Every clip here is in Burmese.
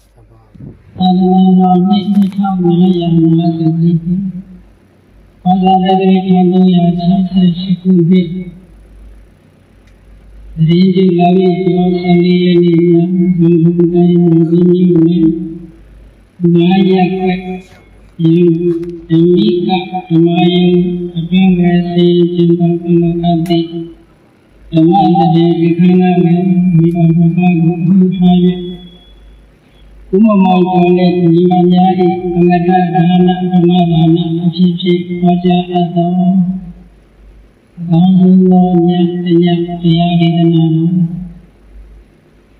သာသနာတော်နှစ်2550ဘာသာတရား1368ခုနှစ်ရင်းကျလာပြီးကျောင်း14ရက်နေ့မှာဘုံတိုင်းဒီမျိုးနဲ့9ရက်ခွဲဒီအမိကအမယုအတွင်းဝယ်စီကျင်းပပြုလုပ်အပ်တဲ့ဓမ္မတရားဒီခန္ဓာနဲ့မိဘဘုရားကိုဘုရားရဲ့ဥမမောင်တော်နဲ့ညီမများ၏အမတဒါနဓမ္မဒါနအဖြစ်ဖြစ်ဟောကြားအပ်သောကောင်းသောဉာဏ်တရားတရားဒေသနာ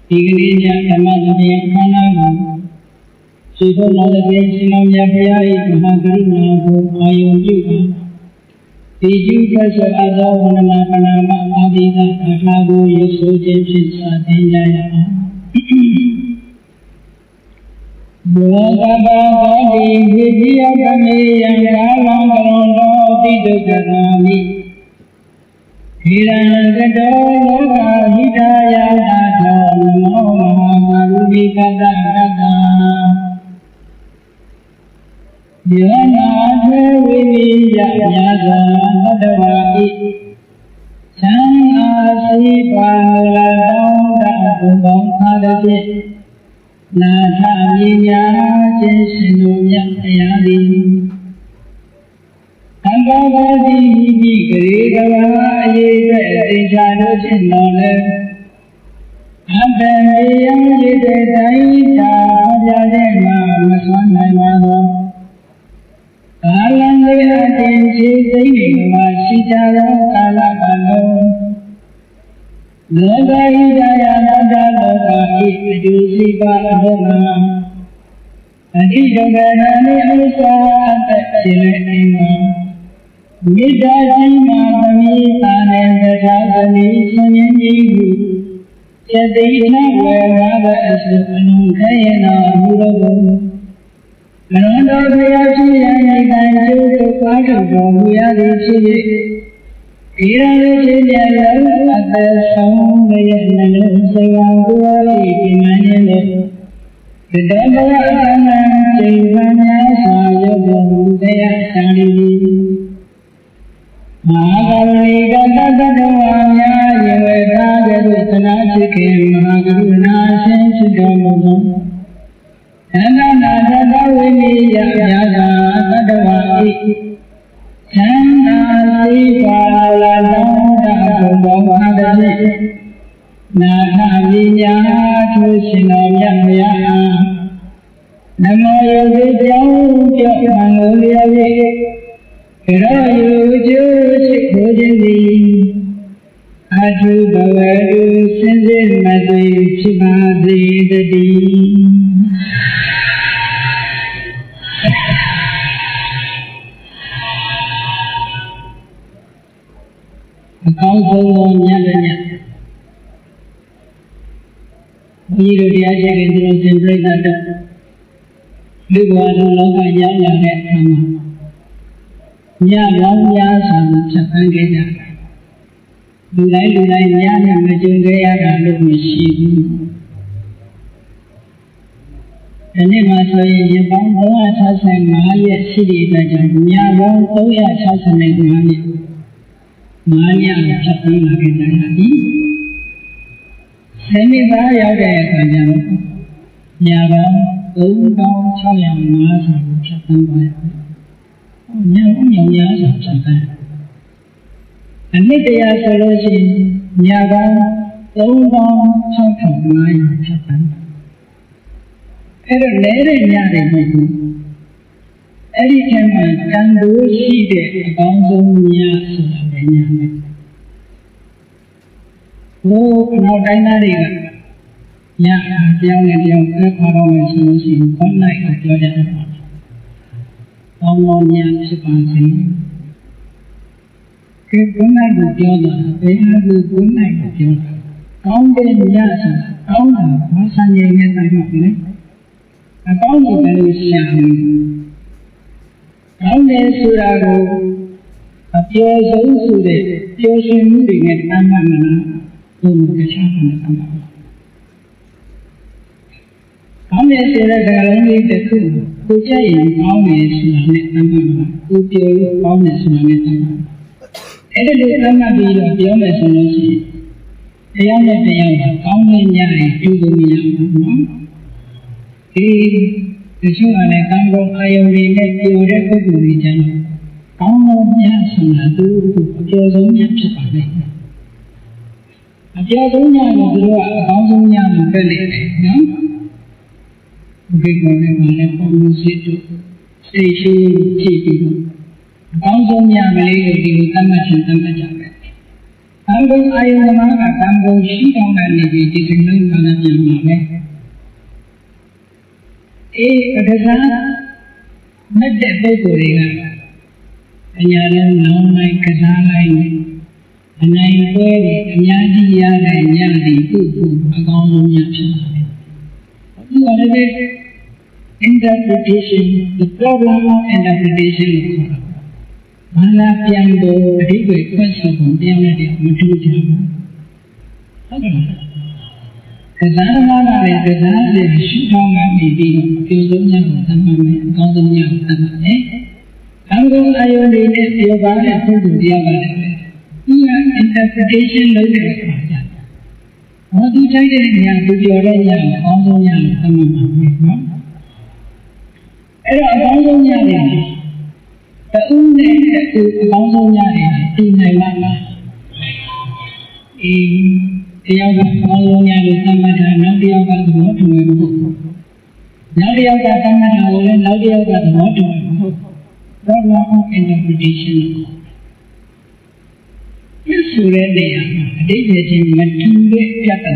ဒီကနေ့ညဓမ္မတရားခန္ဓာကိုစေဖို့တော်တဲ့ရှင်တော်မြတ်ဘုရား၏မဟာကရုဏာကိုအာယုံပြုပါဒီကျူးသက်ဆိုအပ်သောဝန္ဒနာပဏာမအာဒီသအခါကိုရွဆိုခြင်းဖြင့်စတင်ကြရအောင်ဘောဂဘာဂေဝိပိယကမေယံကာလံကရုံတော်တိတုကရာမိခေရံကတောလောကဟိတယသာသောနမောမဟာကရုဏိကတ္တကတ္တယေနာသေဝိနိယညာသာတတဝါဣသံဃာစီပါလတောင်းတဘုံပေါင်းသာတဖြင့်နာထမြညာခြင်းရှင်တို့မြတ်တရားသည်သံဃာဝတိဤဂရေကဘာအရေးအတွက်သင်္ချာတို့ဖြင့်တော်လဲအတ္တမေယံရည်တဲ့တိုင်းသာဟောကြားခြင်းမှာမဆွမ်းနိုင်ပါသောကာလံလေးအတင်ခြေသိမ့်နေမှာရှိကြသောကာလပတ်လုံးလောကဟိတယနာတလောကဣအတုစီပါအဘုနာအတိဒုက္ခနာနိဥစ္စာအတ္တခြေလေးအိမ်မှာမေတ္တာကြီးမှာသမီးသာနေတရားသမီးရှင်ရင်ကြီးဟုစေတိနဝေဝါဒအစုအလုံးခဲရနာမူတော်ကိုမနောတော်ဘုရားရှိရန်ဤကံကျိုးကိုပါထုတ်တော်မူရသည်ဖြစ်၍ဒီရန်လေးခြင်းများလုံးအသက်ဆုံးရဲ့နှလုံးစေဝံကိုယ်၏ပြမင်းနဲ့တတဘဝအနံချိန်ပန်းများစွာရောက်တော်မူတရားစာရည်မဟာကရုဏီကတတ္တဝါများယေဝတာကဲ့သို့သနာဖြစ်ခင်မဟာကရုဏာရှင်ဖြစ်တော်မူသောသန္တာနာသတ္တဝိနိယညာသာတတ္တဝါဣသံဃာစီပါလာတောင်းတဘုံဘောပါတည်းနာထမြညာသူရှင်တော်မြတ်ဘုရားနမောယောဂီကြောင့်ကြောင့်မင်္ဂလာရေရောယူကျိုးရှိခိုးခြင်းသည်အထုဘဝတုစင်စစ်မသိဖြစ်ပါစေတည်းအကောင်းဆုံးသောမြတ်တဲ့မြတ်ဘုရားတို့တရားကျင့်ကြတဲ့ရှင်ပြိဿတို့လူဘဝတို့လောကရောက်လာတဲ့အခါမှာညပေါင်းများစွာဖြတ်သန်းခဲ့ကြလူတိုင်းညနဲ့မကြုံခဲ့ရတာလို့မရှိဘူးဒီနေ့မှာဆိုရင်ညပေါင်း365ရက်ရှိတဲ့အတွက်ကြောင့်ညပေါင်း365ရက်9ညဖြတ်သန်းလာခဲ့ကြတာဒီဆယ်နှစ်သားရောက်တဲ့အခါကျတော့ညပေါင်း3650ဖြတ်သန်းသွားရတယ်ညောင်ရဆိုဖြတ်သန်းအနှစ်တရာဆိုလို့ရှိရင်ညပေါင်း3650ဖြတ်သန်းအဲ့တော့လဲတဲ့ညတွေမဟုတ်ဘူးအဲ့ဒီထဲမှာတန်ဖိုးရှိတဲ့အကောင်းဆုံးညဆိုတာပဲညနဲ့ဘိုးနောက်တိုင်းသားတွေကညပြောင်းနေပြောင်းဆက်ပါတော့မယ်ဆိုလို့ရှိရင်ဘုန်းလိုက်ကိုပြောကြတယ်ကောင်းကောင်းညဖြစ်ပါစေကဲဘုန်းလိုက်ကိုပြောတာဘယ်ဟာကိုဘုန်းလိုက်ကိုပြောတာကောင်းတဲ့ညဆိုတာကောင်းတာဘာသာရေးနဲ့တိုင်မှာလဲအကောင်းကိုဘယ်လိုရှာလဲကောင်းတယ်ဆိုတာကိုအပြောဆုံးဆိုတဲ့ပြောရှင်မှုတွေနဲ့တမ်းမှတ်မလားဘုံတခြားမှမတမ်းပါဘူး ကောင်းတယ်ဆိုတဲ့စကားလုံးလေးတစ်ခုကိုကြိုက်ရင်ကောင်းတယ်ဆိုတာနဲ့သတ်မှတ်ပါကိုပြောလို့ကောင်းတယ်ဆိုတာနဲ့သတ်မှတ်အဲ့ဒါလိုသတ်မှတ်ပြီးတော့ပြောမယ်ဆိုလို့ရှိရင်တရားနဲ့တရားကကောင်းတဲ့ညရင်ကျူးလို့မရဘူးနော်ဒီတချို့ကလည်းကောင်းကောင်းအာယုံတွေနဲ့ပြောတဲ့ပုဂ္ဂိုလ်တွေကျတော့ကောင်းသောညဆိုတာသူတို့အကျော်ဆုံးညဖြစ်ပါလေအကျော်ဆုံးညကိုသူတို့ကအကောင်းဆုံးညလို့ပြောနေတယ်နော်ဒီကောင်နဲ့မှလည်းပုံမှုစစ်တို့စိတ်ရှိကြည့်ပြီးတော့အကောင်းဆုံးညကလေးကိုဒီလိုသတ်မှတ်ခြင်းသတ်မှတ်ကြပဲ။ကောင်းကောင်းအာယုံမှာကကောင်းကောင်းရှိကောင်းတဲ့နေပြီးဒီစိတ်လုံးကလည်းပြန်မှာပဲ။အကစားမတ်တဲ့ပုဂ္ဂိုလ်တွေကအညာလုံးလောင်းလိုက်ကစားလိုက်အနိုင်ပွဲတွေအများကြီးရတဲ့ညဒီပုဂ္ဂိုလ်အကောင်းဆုံးညဖြစ်ပါတယ်။ဒီကနေ့ interpretation the problem of interpretation လို့ခေါ်တာ။ဘာသာပြန်ဖို့အဓိပ္ပာယ်ဖွင့်ဆိုပုံတရားနဲ့မတူကြဘူး။ဟုတ်ကဲ့။ကစားသမားကလည်းကစားတဲ့ရှုထောင့်ကနေပြီးတော့အကျိုးဆုံးများကိုသတ်မှတ်မယ်အကောင်းဆုံးများကိုသတ်မှတ်မယ်။ကောင်းကောင်းအာရုံတွေနဲ့ပြောပါတဲ့ပုဂ္ဂိုလ်တရားကလည်းသူက interpretation လုပ်တဲ့အခါကျတော့ဘာသူကြိုက်တဲ့ညသူပြောတဲ့ညကိုအကောင်းဆုံးညကိုသတ်မှတ်မှာပဲနော်။အဲ့တော့အကောင်းဆုံးညတွေတူနဲ့တူအကောင်းဆုံးညတွေတူနိုင်လားတရားကကောင်းဆုံးညလို့သတ်မှတ်တာနောက်တစ်ယောက်ကသဘောတူမယ်မဟုတ်ဘူးနောက်တစ်ယောက်ကသတ်မှတ်တာကိုလည်းနောက်တစ်ယောက်ကသဘောတူမယ်မဟုတ်ဘူး problem of interpretation ဒီဆိုတဲ့နေရာမှာအတိတ်ရဲ့ချင်းမတူတဲ့ပြဿနာ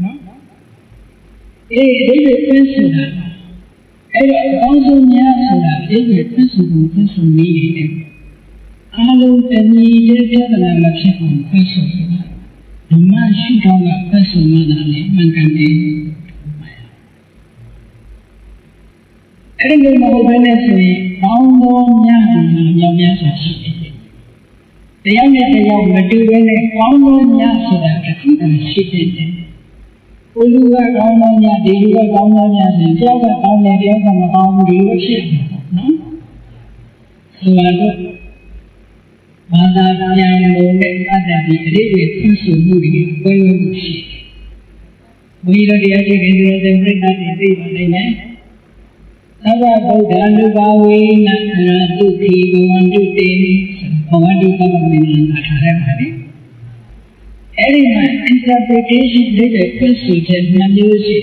နော်အတိတ်ရဲ့ပြဿနာအဲ့တော့အကောင်းဆုံးများဆိုတာဒီလိုပြည့်စုံဖို့ပြည့်စုံနေတယ်အားလုံးတဏှီရဲ့ပြဿနာမဖြစ်အောင်ပြည့်စုံတယ်ဓမ္မရှိတော်ကပြည့်စုံမှသာလေမှန်ကန်တယ်အဲ့ဒီလိုမဟုတ်ဘဲနဲ့ဆိုရင်ကောင်းသောများတယ်မြောက်များစွာရှိတယ်တရားနဲ့တရားမတူဘဲနဲ့ကောင်းသောများဆိုတာတစ်ခုတည်းရှိတယ်ကိုလူကကောင်းသောညဒီလူကကောင်းသောညဆိုတယောက်ကကောင်းတယ်တယောက်ကမကောင်းဘူးဒီလိုဖြစ်တယ်နော်ဆိုတော့ဘာသာပြန်လို့နဲ့အတ္တဒီအရေးကြီးဖြစ်ဆိုမှုတွေဝဲဝဲမှုရှိတယ်ဘုရားတရားကြီးခင်ဗျားတို့ပြိဿတွေသိပါလိမ့်မယ်သဗ္ဗဗုဒ္ဓ ानु ဘာဝေနရာတုခိဘဝန္တုတေဘဝန္တုသဗ္ဗမေနအထာရပါလေအဲ့ဒီမှာ interpretation တွေပြည့်စုံတဲ့နှမျိုးရှိ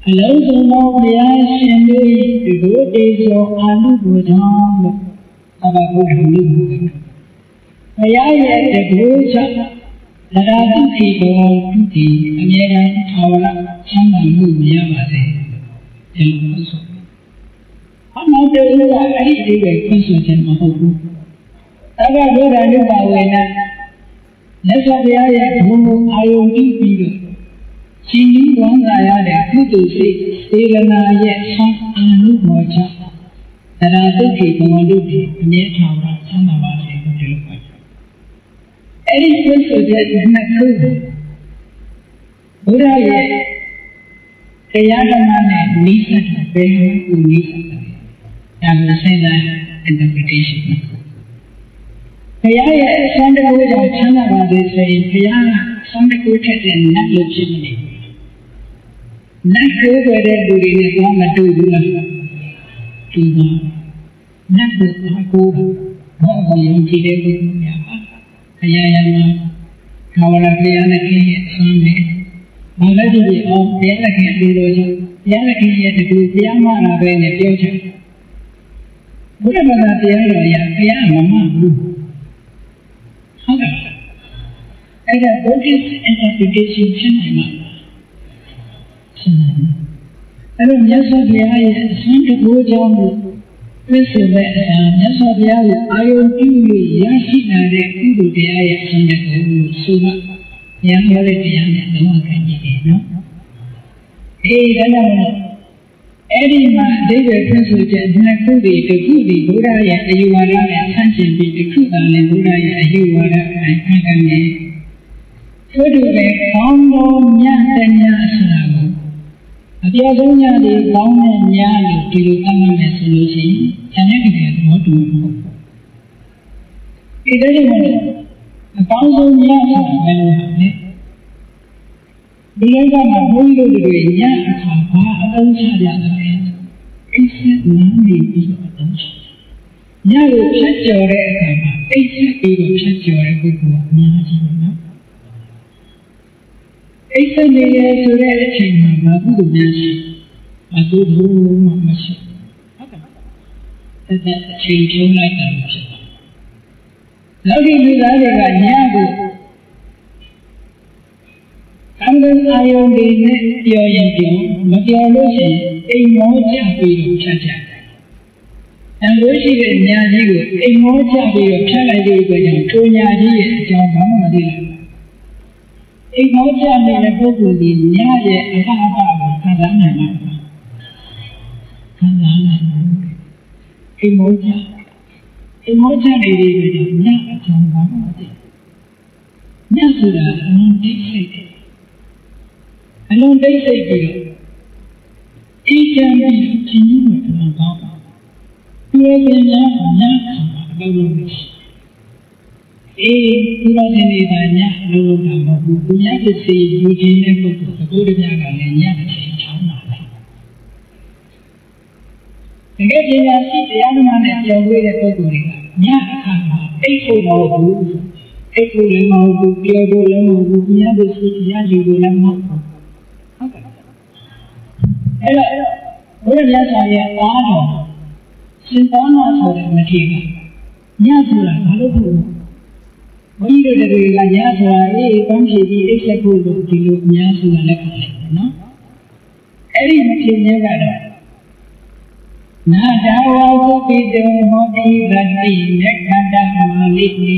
အလုံးစုံသောဘုရားရှင်တို့၏ဒီလိုတေသောအာနုဘောဓံလို့သဗ္ဗဗုဒ္ဓ ानु ဘုရားရဲ့တကူချက်နရတုခိဘဝန္တုတေအမြဲတမ်းထာဝရချမ်းသာမှုရပါစေဒီလိုဆိုအမှန်တရားကအဲ့ဒီတွေပြည့်စုံခြင်းမဟုတ်ဘူးသဗ္ဗဗုဒ္ဓ ानु ဘာဝေနမြတ်စွာဘုရားရဲ့ဘုံအာယုန်ကြည့်ပြီးတော့ရှင်ကြီးဝမ်းသာရတဲ့ကုသိုလ်စိတ်စေရနာရဲ့ဆံအာနုဘောချတရားဒုက္ခဘဝဒုက္ခအမြဲထောင်တာဆံပါပါစေလို့ဒီလိုပြောတယ်။အဲ့ဒီပြည့်စုံတဲ့နှစ်ခုဘုရားရဲ့တရားဓမ္မနဲ့နိစ္စတဲ့ဘယ်လိုကိုနိစ္စတယ်။ဒါကိုစဉ်းစား interpretation ဘုရားရဲ့ဆန္ဒကိုကြောင့်ချမ်းသာပါစေဆိုရင်ဘုရားဆန္ဒကိုထက်တဲ့နတ်လို့ဖြစ်နေတယ်။နတ်ကိုပဲတဲ့လူတွေနဲ့တော့မတူဘူးလား။တူပါ။နတ်ကိုအကူဘောယုံကြည်တဲ့လူများပါ။ဘုရားရဲ့မှာဘာဝနာဘုရားနဲ့ခင်ရဲ့ဆန်းနဲ့ဘာလဲကြည့်အောင်ဘုရားနဲ့ခင်ပြီးလို့ဘုရားနဲ့ခင်ရဲ့တကူဘုရားမှာလာပဲနဲ့ပြောချင်ဘုရားဘာသာတရားတော်ရဘုရားမမဘူးဟုတ်ကဲ့အဲ့ဒါ Buddhist interpretation ဖြစ်နေမှာအဲ့တော့မြတ်စွာဘုရားရဲ့အစွမ်းတကူကြောင့်ပြည့်စုံတဲ့အရာမြတ်စွာဘုရားရဲ့အာယုန်ပြု၍ရရှိလာတဲ့ကုသိုလ်တရားရဲ့အစွမ်းတကူဆိုမှဘုရားဟောတဲ့တရားနဲ့လုံးဝခံကြည့်တယ်နော်ဒါကြောင့်အဲ့ဒီမှာအဓိပ္ပာယ်ဖွင့်ဆိုချက်နှစ်ခုတည်းတစ်ခုတည်းဘုရားရဲ့အယူဝါဒနဲ့ဆန့်ကျင်ပြီးတစ်ခုသာလည်းဘုရားရဲ့အယူဝါဒအတိုင်းခံခံနေသို့တူပဲကောင်းသောမြတ်တရားဆိုတာကို အပြည့်ဆုံးညာဒီကောင်းတဲ့ညာလို့ဒီလိုသတ်မှတ်မယ်ဆိုလို့ရှိရင်ဉာဏ်နဲ့တကယ်သဘောတူမှာမဟုတ်ဘူး။ဒီတဲ့ကြောင့်အကောင်းဆုံးညာဆိုတာဘယ်လိုလဲ။ဒီလိုကမှဘုန်းကြီးတို့တွေညာအခါဘာအသုံးချကြတယ်။အိစ္ဆနာနေပြီးတော့အသုံးချ။ညာကိုဖြတ်ကျော်တဲ့အခါမှာအိစ္ဆပြီးတော့ဖြတ်ကျော်တဲ့ပုဂ္ဂိုလ်ကအများကြီးပဲနော်။အိစ္ဆနေရဆိုတဲ့အချိန်မှာဘာပုဂ္ဂိုလ်များရှိအတူတူမှမရှိဟုတ်ကဲ့တဲ့အချိန်ကျုံးလိုက်တာဖြစ်တယ်နောက်ဒီလူသားတွေကညာကိုအမှန်အာယုန်တွေနဲ့ပြောရင်ပြောမပြောလို့ရှိရင်အိမ်မောချပြီးတော့ဖြတ်ကြတယ်။အလိုရှိတဲ့ညာကြီးကိုအိမ်မောချပြီးတော့ဖြတ်လိုက်တဲ့အတွက်ကြောင့်ထိုညာကြီးရဲ့အကြောင်းဘာမှမသိဘူး။အိမ်မောချနေတဲ့ပုဂ္ဂိုလ်ဒီညာရဲ့အဟအပကိုခံစားနိုင်မှာခံစားနိုင်တယ်။အိမ်မောချနေတဲ့အတွက်ကြောင့်ညာအကြောင်းဘာမှမသိဘူး။ညာဆိုတာအလုံးတိတ်ဆိတ်တယ်။အလုံးတိတ်ဆိတ်ပြီးတော့အေးချမ်းပြီးချင်းချင်းနဲ့အလုံးကောင်းတာ။ဒီလိုညာညာခံအလုံးလုံးရှိအေးဒီလိုနေတာညာလုံးလုံးတာမဟုတ်ဘူး။ညာပစ္စည်းယူခြင်းတဲ့ပုဂ္ဂိုလ်သဘောတရားကလည်းညာအချင်းချောင်းတာပဲ။တကယ်ပညာရှိတရားဓမ္မနဲ့ကြော်ဝေးတဲ့ပုဂ္ဂိုလ်တွေကညာအခါမှာအိတ်ဖို့မဟုတ်ဘူး။အိတ်ဖို့လည်းမဟုတ်ဘူး။ပြောဖို့လည်းမဟုတ်ဘူး။ညာပစ္စည်းညာယူဖို့လည်းမဟုတ်ဘူး။ဟုတ်ကဲ့။အဲ့တော့ဘုရားမြတ်စွာဘုရားအားတော်ရှင်သောနာဆိုတဲ့မထေရညာဆိုတာဘာလို့ဖို့ဘုန်းကြီးတို့တွေကညာဆိုတာအေးကောင်းချီပြီးအိတ်ဆက်ဖို့လို့ဒီလိုညာဆိုတာလက်ခံတယ်နော်အဲ့ဒီမထေရကတော့နာတဝဝုပိတုဟောတိရတိမေခန္တမာလိတိ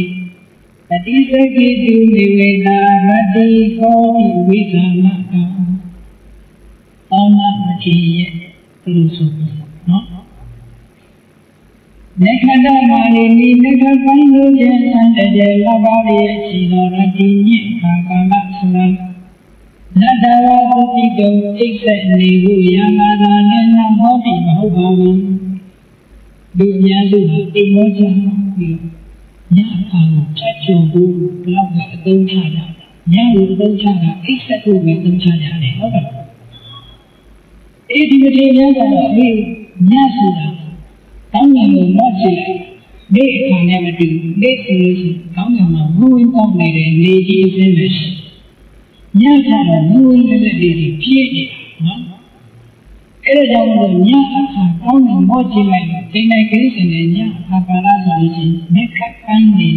ပတိစကိတုနိဝေနာရတိဟောတိဝိသနာကောအောနာမထေရဘယ်လိုဆိုနော်နေခန္ဓာမာလိနိနေခပန်းလို့ခြင်းသံတရေလဘာရဲ့ရှိတော်ရတိညိခါကာမဆိုတာနတဝပုတိတုံအိစ္ဆေနေဟုယမာသာနဲ့နဟောတိမဟုတ်ပါဘူးဒီများစုအိမ်မောချပြီးညာအခါကိုဖြတ်ကျော်ဖို့ဘလောက်ကအသုံးချတာညာကိုအသုံးချတာအိစ္ဆေကိုပဲအသုံးချရတယ်ဟုတ်ကဲ့အေးဒီမထေရကတော့အေးညာဆိုတာကောင်းငင်ကိုမော့ချလိုက်နေ့အခါနဲ့မတူနေ့ဆိုလို့ရှိရင်ကောင်းငင်မှာဝင်းဝင်းပေါက်နေတဲ့နေကြီးအစင်းပဲရှိညကျတော့ဝင်းဝင်းတဲ့နေကြီးပြည့်နေနော်အဲ့ဒါကြောင့်မို့ညအခါကောင်းငင်မော့ချလိုက်တိမ်နိုင်ကလေးစင်တဲ့ညအခါကာလဆိုလို့ရှိရင်မေခတ်ကိုင်းနေ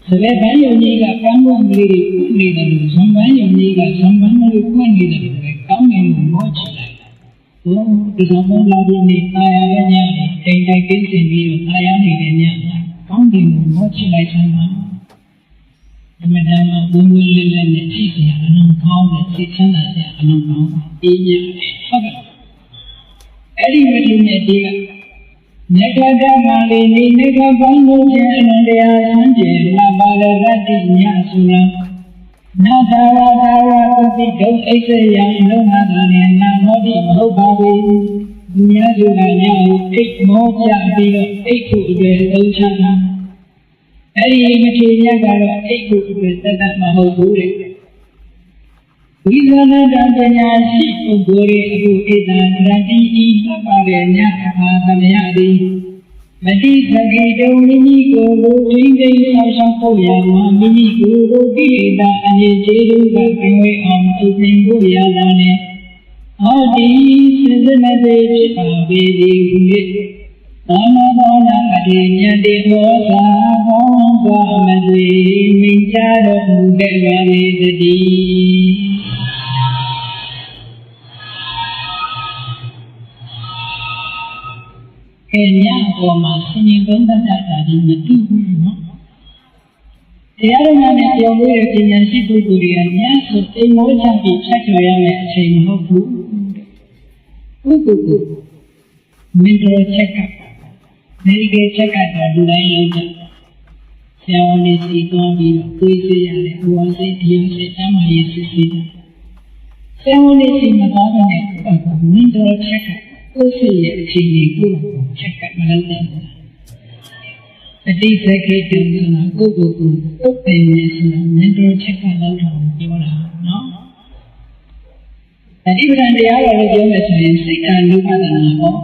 ဆိုတဲ့ဘန်းယုံကြီးကကမ်းပွင့်ကလေးတွေပွင့်နေတယ်လို့ဇွန်ဘန်းယုံကြီးကဇွန်ဘန်းလေးပွင့်နေတယ်လို့ကောင်းငင်ကိုမော့ချလိုက်ဒီကံလာပြီးနေတာယာရဲ့ညတိမ်တိုက်ကင်းစင်ပြီးတာယာနေတဲ့ညကောင်းတယ်ကိုမောချလိုက်စမ်းပါဒီမှာတော့ဘုံဘုံလေးလေးနဲ့ကြည့်စရာအလုံးကောင်းတဲ့စိတ်ချမ်းသာစရာအလုံးကောင်းအေးမြတ်ဟုတ်ကဲ့အဲ့ဒီမင်းနဲ့ဒီကနေခန္ဓာမာလိနိနေခဘုံဘုံခြင်းအလုံးတရားဆန်းကျင်လာပါလေရတ္တိညဆိုတာနာသာဝသာဝပုတိဒုံအိစ္ဆေယံလုံးနာသာနဲ့နာမောတိမဟုတ်ပါဘူး။ဒီများစုကညာကိုအိတ်မောကြပြီးတော့အိတ်ကိုအပေသုံးချတာ။အဲ့ဒီမထေရကတော့အိတ်ကိုအပေသက်သက်မဟုတ်ဘူးတဲ့။ဝိသနာတပညာရှိပုဂ္ဂိုလ်ရဲ့အခုဣဒံရတိဤသဗ္ဗရေညအခါသမယသည်မတိသကေတုံမိမိကိုယ်ကိုထိမ့်သိမ်းဆောင်ဆောင်ဖို့ရမှာမိမိကိုယ်ကိုကိလေသာအငြိကျေးဇူးကကင်ဝေးအောင်သိသိဖို့ရတာနဲ့ဟောဒီစေစမသေးဖြစ်ပါပေသည်ဟု၍သာမဘောနာအထေဉာဏ်တေဟောသာဟောသာမသေးမိကြတော်မူတဲ့ပါလေတည်းကဲညအပေါ်မှာဆင်ញင်သုံးသပ်တာဒီမတူဘူးနော်တရားဓမ္မနဲ့ပြောလို့ရပညာရှိပုဂ္ဂိုလ်တွေကညဆိုအိမ်မောချပြီးဖြတ်ကျော်ရမယ့်အချိန်မဟုတ်ဘူးပုဂ္ဂိုလ်ကိုမင်္ဂလာချက်ကမေဒီကယ်ချက်ကတာလူတိုင်းလုပ်တယ်ဆရာဝန်တွေစီသွားပြီးကိုယ်စေးရတယ်ဘဝစိတ်တရားစိတ်အမှန်ရေးစစ်စစ်စ Family in the bottom mental check, also check Malay. The desecrated Google, openness, mental check out of your no? And even the other geometry, sick and look at the number.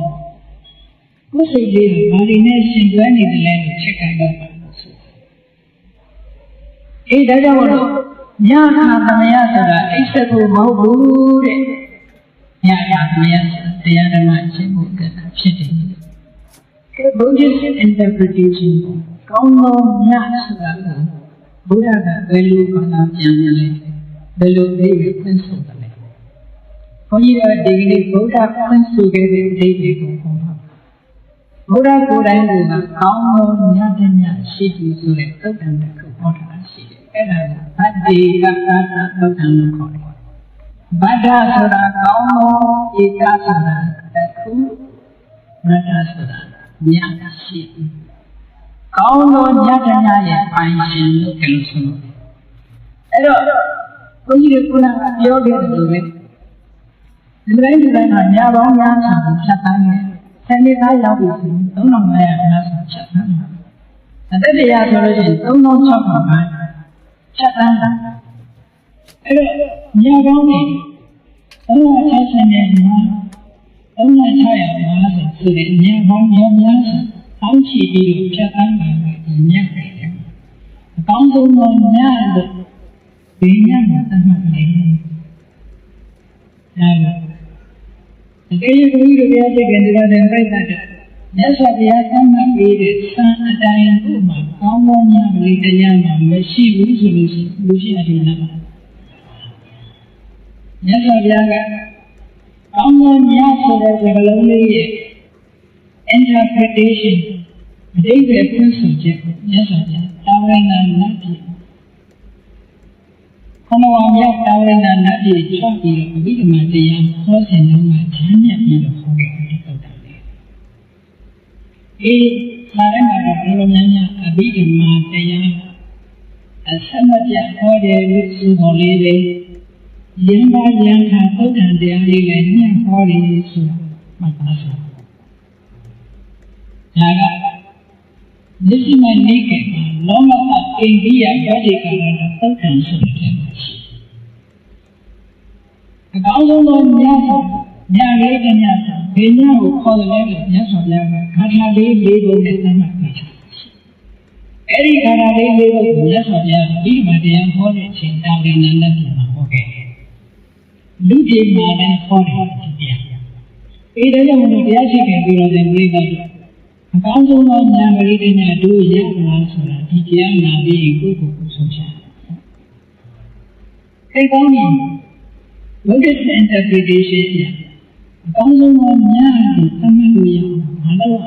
Also, the marination to any land check out. It doesn't Yana Mayasara, except for Mahu, Yana Mayas, the other man, cheating. Buddhist interpretation, Kongo Yasara, Buddha, Velu Kana Yanale, Velu David Pencil. For you are digging Buddha Pencil David Buddha Buddha, Kongo Yadanya, City, so let go and the Kuota City. Adi kata tentang kau. Bada sura kau ika sura aku bada sura nyasi. Kau lo nyatanya ya panjang lo kelsu. Ero, kau ini pulang yoga dulu. Lain lain hanya bang yang satanya. Seni saya itu, tolong saya nasi satanya. Ada dia solusi, tolong coba. Chatan. Nyabongi. Allah chasanya Allah chaya sudah nyabong nyabong. Angci biru chatan nyabong. Kamu mau nyabong. Biar teman ini. Nyabong. Jadi biru biasa gendera dan baik. Jasa biasa biru sana yang rumah. Kamunya beritanya masih uji adina. Jasa biasa kamunya sudah sebelum ini interpretation. Dia pun subjek. Jasa biasa tawaran nanti. Kalau awak tawaran nanti cakap begitu mati yang khusus nama hanya bila orang itu tahu. Sekarang namanya abidin matanya sangat yang suholele yang satu dan dia lainnya hole su matasa. Jaga jadi menikah lama tak dia jadi kerana terkan sudah. Kalau nyari ternyata benya ukol lagi nyasar lagi karena dia boleh sama kita. Eri karena dia boleh nyasar lagi dia yang boleh cinta dengan kita. Oke. Lucu mana boleh dia. Ini yang dia sih kalau dia berikan. Kalau nyari dia dulu ya langsung dia nabi ikut susah. Kalau ni Buddhist interpretation. Kalau nyari teman yang malu,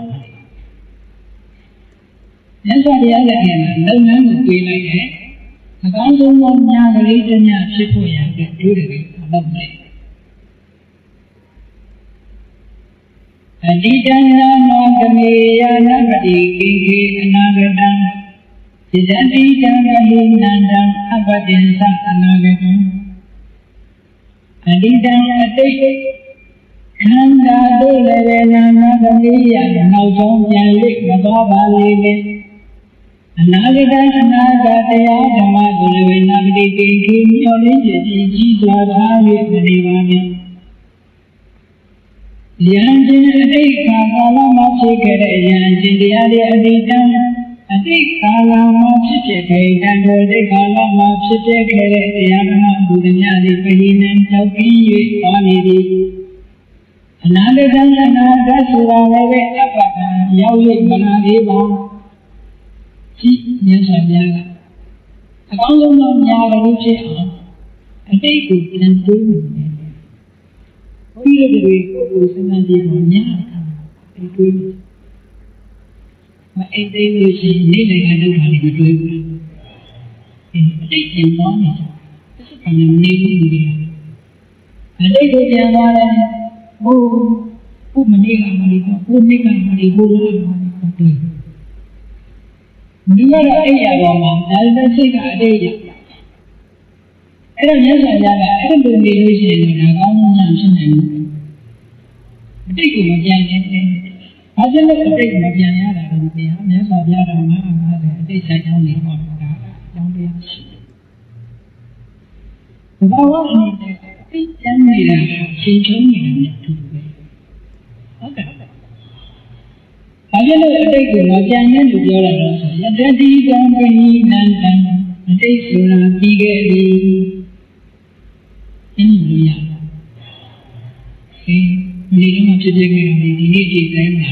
yang saya lihat dengan mukti lagi. Kalau nyari dunia siapa yang berdiri dalam ni. Di dalam agama yang berdi nagadam, jadi jangan nandang abadin sang nagadam. Di dalam hati Kanda dole nama kalian naujung nyalik bawa balik. Naga naga dia jama dole nabi kiki oleh jadi jiwa hari beribadah. Yang jadi kalau masih kerajaan jadi ada kalau masih kerajaan dole kalau masih kerajaan dunia di kajian tauhid ini. Naga surah apa yang menariba si biasa biasa. Kalau nyara lucu, ada itu tentu. Orang dari urusan dia nyara itu. Ada itu ni dengan kali itu. Ini yang mana? Sekarang ni dia. Ada itu yang mana? Menikah mereka Dia ada ayah lama, dalam nasi ada ayah. အဲ့တော့မြတ်စွာဘုရားကအဲ့လိုနေလို့ရှိရင်တော့ကောင်းကောင်းညာဖြစ်နိုင်ဘူးအတိတ်ကိုမပြန်ခြင်းနဲ့ဘာဖြစ်လို့အတိတ်ကိုမပြန်ရတာလဲတရားမြတ်စွာဘုရားတော်မှာအတိတ်ဆိုင်ကြောင်းနေဟောတာအကြောင်းတရားရှိတယ်ဘာဝအနေနဲ့သိကျမ်းနေတာရှင်းချုံးနေတာနဲ့တူတယ်ဟုတ်ကဲ့ဘာဖြစ်လို့အတိတ်ကိုမပြန်ရလို့ပြောတာလဲဆိုရတတိကံပိနန္တံအတိတ်ဆိုတာပြီးခဲ့ပြီအင်းလို့ရဒီနေ့ကဖြစ်ခဲ့တဲ့ဒီနေ့ဒီတိုင်းမှာ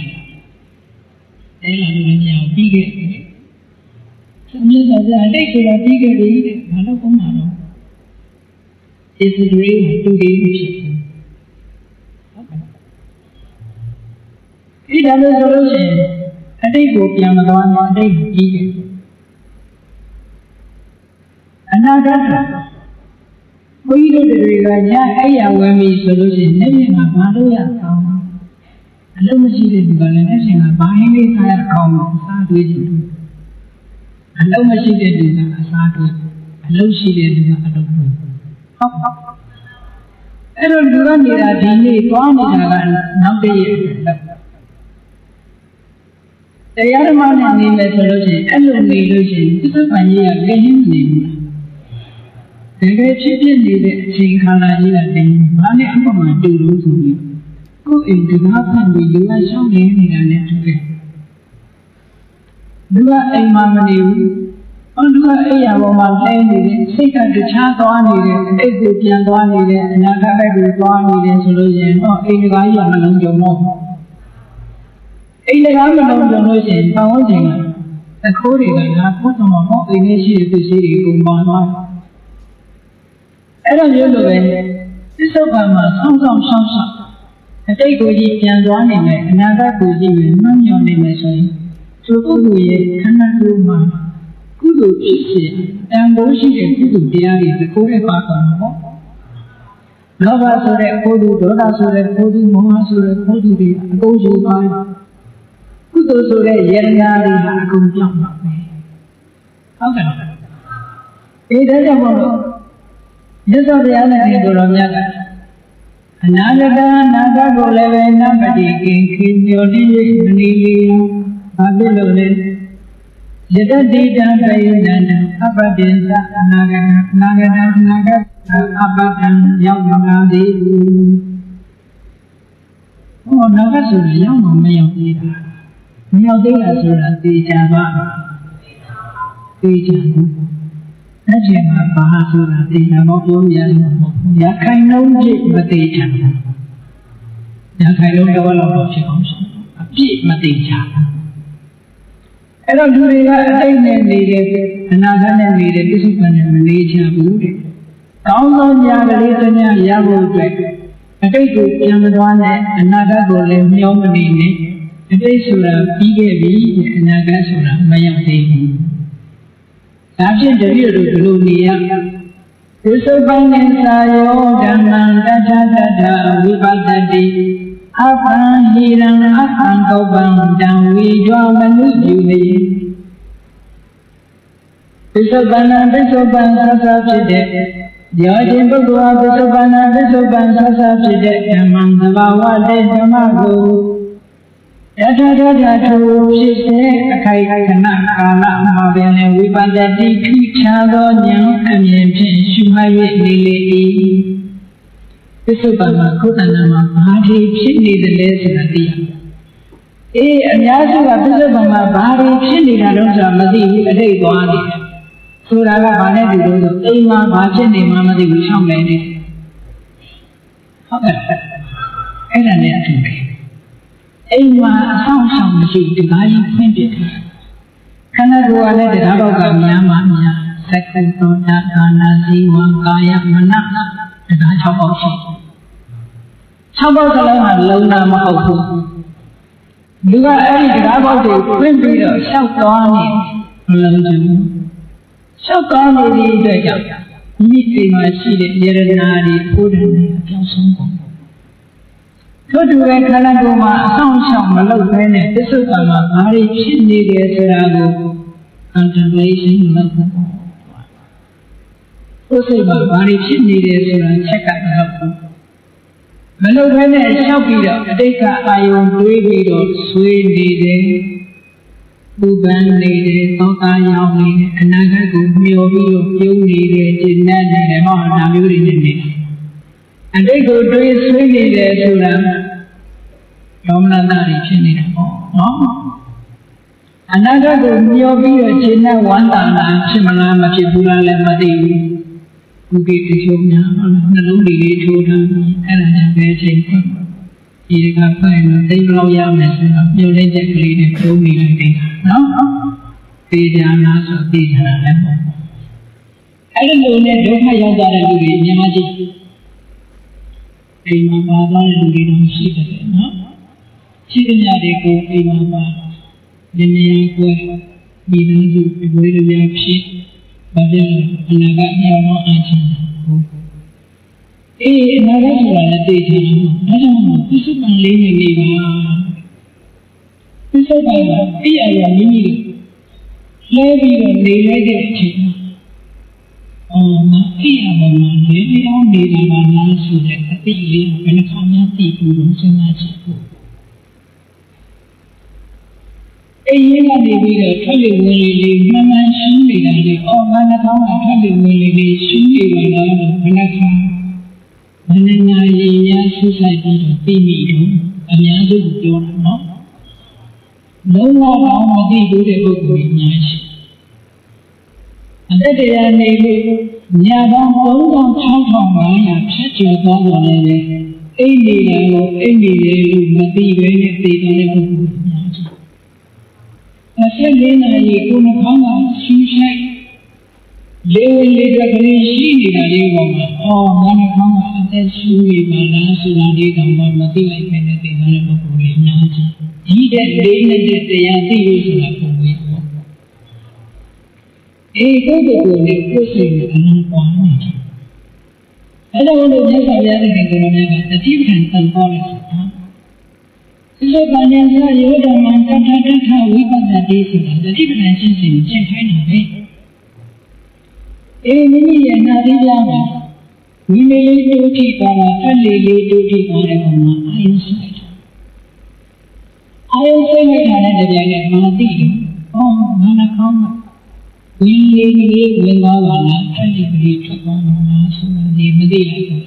အဲ့လိုမျိုးညာပြီးခဲ့ပြီမြတ်စွာဘုရားအတိတ်ဆိုတာပြီးခဲ့ပြီတဲ့ဘာလို့ကောင်းမှာလဲဒီစရိတ်တူတည်ဖြစ်ဒီဒါလို့ဆိုလို့ရှိရင်အတိတ်ကိုပြန်မသွားနဲ့အတိတ်ကိုပြီးခဲ့အနာဂတ်ဘုရားတွေကညအဲ့ရဝင်ပြီဆိုလို့ရှိရင်နေ့နေ့မှာဘာလို့ရအောင်အလုံးမရှိတဲ့ဒီကလည်းနေ့စဉ်ကဘာဟင်းလေးစားရအောင်စားတွေးကြည့်အလုံးမရှိတဲ့ဒီကအစားတွေးအလုံးရှိတဲ့ဒီကအလုံးတွေးဟုတ်အဲ့တော့လူကနေတာဒီနေ့သွားနေတာကနောက်တည့်ရဲ့တရားဓမ္မနဲ့နေမယ်ဆိုလို့ရှိရင်အဲ့လိုနေလို့ရှိရင်သစ္စာပန်ကြီးကပြင်းနေဘူးတကယ်ဖြစ်ဖြစ်နေတဲ့အချိန်ခါလာကြီးကတင်ဘာနဲ့အမှမှတူလို့ဆိုပြီးကိုယ်အိမ်ကဖန်ပြီးလူကရှောင်းနေတာနဲ့တူတယ်လူကအိမ်မှာမနေဘူးလူကအိမ်ရပေါ်မှာလဲနေတယ်စိတ်ကတခြားသွားနေတယ်အိတ်ကိုပြန်သွားနေတယ်အနာဂတ်ဘက်ကိုသွားနေတယ်ဆိုလို့ရင်တော့အိမ်ကကြီးကမလုံးကြုံတော့အိမ်ကမလုံးကြုံလို့ရှိရင်တောင်းချင်တာတခိုးတွေကငါဘုရားမှာဟောအိမ်လေးရှိတဲ့ပစ္စည်းတွေကုန်ပါသွားအဲ့တော့မျိုးလိုပဲသစ္စာကံမှာဆောင်းဆောင်းရှောင်းရှောင်းအတိတ်ကိုကြီးပြန်သွားနေမယ်အနာဂတ်ကိုကြီးမှန်းမြော်နေမယ်ဆိုရင်သူပုဂ္ဂိုလ်ရဲ့ခန္ဓာကိုယ်မှာကုသိုလ်ဖြစ်ခြင်းတန်ဖိုးရှိတဲ့ကုသိုလ်တရားတွေတခိုးနဲ့ပါသွားမှာပေါ့လောဘဆိုတဲ့ခိုးသူဒေါသဆိုတဲ့ခိုးသူမောဟဆိုတဲ့ခိုးသူတွေအကုန်ယူသွားကုသိုလ်ဆိုတဲ့ယန္နာတွေဟာအကုန်ပြောင်းသွားမယ်ဟုတ်ကဲ့အေးဒါကြောင့်မို့လို့မြတ်စွာဘုရားနဲ့ကိုတော်မြတ်ကအနာဂတနာဂတ်ကိုလည်းပဲနမတိကင်ခင်ညောတိမနီလီဘာဖြစ်လို့လဲယတတိတံပိဏန္တအပတ္တိသအနာဂတအနာဂတ်အပတ္တံရောက်လာသည်ဟောနာဂတ်ဆိုရင်ရောက်မှမရောက်သေးတာမရောက်သေးတာဆိုတာသိကြပါသိကြဘူးအဲ့ဒီမှာဘာဆိုတာသိတာမဟုတ်ဘူးရခိုင်လုံးကြည့်မသိချင်ဘူးရခိုင်လုံးတော့လောက်ဖြစ်အောင်အပြည့်မသိချင်အဲ့တော့လူတွေကအတိတ်နဲ့နေတယ်အနာဂတ်နဲ့နေတယ်ပြစ္ဆုတ်ပန်နဲ့မနေချင်ဘူးတဲ့ကောင်းသောညာကလေးတစ်ညာရဖို့အတွက်အတိတ်ကိုပြန်မသွားနဲ့အနာဂတ်ကိုလည်းမျောမနေနဲ့အတိတ်ဆိုတာပြီးခဲ့ပြီအနာဂတ်ဆိုတာမရောက်သေးဘူးဒါဖြင့်တပည့်တို့ဒီလိုနေရသစ္စာပန်နဲ့သာယောဓမ္မံတထတထဝိပဿတိအပံဟိရံအပံကောပံတံဝိဒွာမနုပြုနေသစ္စာပန်နဲ့သစ္စာပန်သာသာဖြစ်တဲ့ယောခြင်းပုဂ္ဂိုလ်ဟာသစ္စာပန်နဲ့သစ္စာပန်သာသာဖြစ်တဲ့ဓမ္မံသဘာဝတဲ့ဓမ္မကိုယထာထထထဖြစ်တဲ့အခိုက်ခဏကာလမှာပင်ဝိပဿတိခိချာသောဉာဏ်အမြင်ဖြင့်ရှုမှတ်၍နေလေ၏သစ္စာပန်မှာခုတ္တနာမှာဘာတွေဖြစ်နေတယ်လဲဆိုတာသိရအေးအများစုကသစ္စာပန်မှာဘာတွေဖြစ်နေတာတော့ဆိုတာမသိဘူးအတိတ်သွားနေတယ်ဆိုတာကဘာနဲ့တူလို့ဆိုအိမ်မှာဘာဖြစ်နေမှမသိဘူးရှောင်းနေတယ်ဟုတ်ကဲ့အဲ့ဒါနဲ့အတူပဲအိမ်မှာအဆောင်ဆောင်မရှိဒီကားကြီးဖွင့်ပြတယ်ခန္ဓာကိုယ်ကလည်းတရားဘောက်ကများမှများသက္ကသောတာကာနာဇီဝံကာယမနတရား6ပေါက်ရှိ6ပေါက်စလုံးကလုံးနာမဟုတ်ဘူးလူကအဲ့ဒီတရားဘောက်တွေဖွင့်ပြီးတော့ရှောက်သွားနေမလုံးဘူးရှောက်သွားနေသည့်အတွက်ကြောင့်ဒီအိမ်မှာရှိတဲ့ယရနာတွေကိုယ်တိုင်အပြောင်းဆုံးကုန်ထို့တူပဲခန္ဓာကိုယ်မှာအဆောင်ရှောက်မလုပ်ဘဲနဲ့သစ္စာကံမှာဘာတွေဖြစ်နေတယ်ဆိုတာကို contemplation လုပ်ဖို့ ကိုယ်စိတ်မှာဘာတွေဖြစ်နေတယ်ဆိုတာချက်ကတော့မလုပ်ဘဲနဲ့လျှောက်ပြီးတော့အတိတ်ကအာယုံတွေးပြီးတော့ဆွေးနေတယ်ပူပန်နေတယ်သောတာရောက်နေတယ်အနာဂတ်ကိုမျှော်ပြီးတော့ပြုံးနေတယ်ကျင့်နေတယ်ဟောဒါမျိုးတွေနဲ့နေအတိတ်ကိုတွေးဆွေးနေတယ်ဆိုတာဒေါမနတာတွေဖြစ်နေတာပေါ့နော်အနာဂတ်ကိုမျှော်ပြီးတော့ကျင့်နေဝမ်းသာတာဖြစ်မလားမဖြစ်ဘူးလားလည်းမသိဘူးဘုကိတချို့များနှလုံးလေးထိုးထားအဲ့ဒါကြောင့်ပဲချိန်ဖွင့်ဒီကဖိုင်မှာသိလို့ရမယ်ဆိုတော့ပြုံးလေးချက်ကလေးနဲ့ပြုံးနေလိုက်တယ်နော်သိကြလားဆိုသိကြတာလည်းပေါ့အဲ့ဒီလိုနဲ့ဒုက္ခရောက်ကြတဲ့လူတွေအများကြီးအိမ်မှာပါသွားတဲ့လူတွေတော့ရှိတယ်နော်ရှိတဲ့ညတွေကိုအိမ်မှာပါဒီနေရာကိုဒီလိုစုဝေးရဖြစ်ဘာဖြစ်လဲအနာဂတ်မျှော်မှန်းအားချင်းဟုတ်အေးအနာဂတ်ဆိုတာလည်းသိချင်တယ်ဒါကြောင့်ပြစ္ဆုတ်ပန်လေးနေနေပါပြစ္ဆုတ်ပန်ကအဲ့အရာမိမိလဲပြီးတော့နေလိုက်တဲ့အချိန်မသိရပါဘူးလေဒီအောင်နေတာပါလားဆိုတဲ့အသိလေးဘယ်နှခါမှသိဘူးလို့စဉ်းစားကြည့်ဖို့အေးရင်းကနေပြီးတော့ထွက်လေဝင်လေလေးမှန်မှန်ရှင်းနေတာလေငါနှကောင်းကထွက်လေဝင်လေလေးရှင်းနေပါလားလို့ဘယ်နှခါမနေနာရင်များဆူဆိုင်ပြီးတော့သိမိတော့အများစုကိုပြောတာနော်လုံးဝတော့မသိဘူးတဲ့ပုဂ္ဂိုလ်ကြီးများရှိအသက်တရားနေလို့ညာပေါင်း36,500ဖြတ်ကျော်သွားတော့လည်းအိမ်နေတယ်လို့အိမ်နေတယ်လို့မသိဘဲနဲ့သိတဲ့ပုဂ္ဂိုလ်များရှိ24နာရီကိုနှခေါင်းကရှူဆိုင်လေးဝင်လေးကလေးရှိနေတာလေးပေါ်မှာငါနှခေါင်းကအသက်ရှူနေပါလားဆိုတာလေးတော့မသိလိုက်ပဲနဲ့သိတဲ့ပုဂ္ဂိုလ်တွေများကြီးဒီတဲ့လေးနဲ့တရားသိလို့ဆိုတာပုံပဲပေါ့အေးကိုယ်ကိုယ်နဲ့ကိုယ်စိတ်နဲ့အလုံးပွားနေတယ်အဲ့ဒါလို့မြတ်စွာဘုရားရှင်ကလည်းတတိပ္ပံသံပေါ်လို့ဆိုတာဒီလိုပါဉာဏ်စရောဓမ္မတထတထဝိပဿနာတိဆိုတာတတိပ္ပံရှင်းရှင်းကျင့်ခိုင်းတာပဲအေးမိမိရဲ့နာသီးကြားမှာမိမိလေးဒုတိပါတာဖက်လေးလေးဒုတိပါတဲ့ကောင်မှာအာယုစိတ်အာယုစိတ်နဲ့ထားတဲ့တရားနဲ့မသိဘူးငါနှကောင်းမှာဝိလေးလေးဝင်သွားပါလားဖက်လေးလေးထွက်သွားပါလားဆိုတာဒီမသိလိုက်ဘူး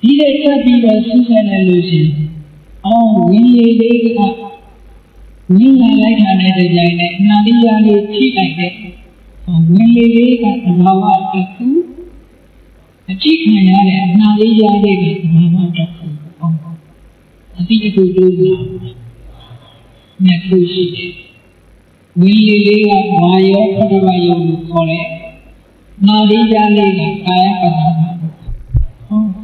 ဒီတဲ့ဆက်ပြီးတော့ဆူဆဲနေလို့ရှိရင်ဝိလေးလေးကမြင်လာလိုက်တာနဲ့တရားနဲ့နာသီးကြားလေးထိလိုက်တဲ့ဝင်လေလေးကသဘာဝတစ်ခုအကြည့်ခံရတဲ့အနာလေးရတဲ့သဘာဝတစ်ခုအတိအကျတူမြတ်လို့ရှိတယ်ဝင်လေလေးကဘာယောပထမယောလို့ခေါ်တဲ့နာလေးရလေးကကာယပထမ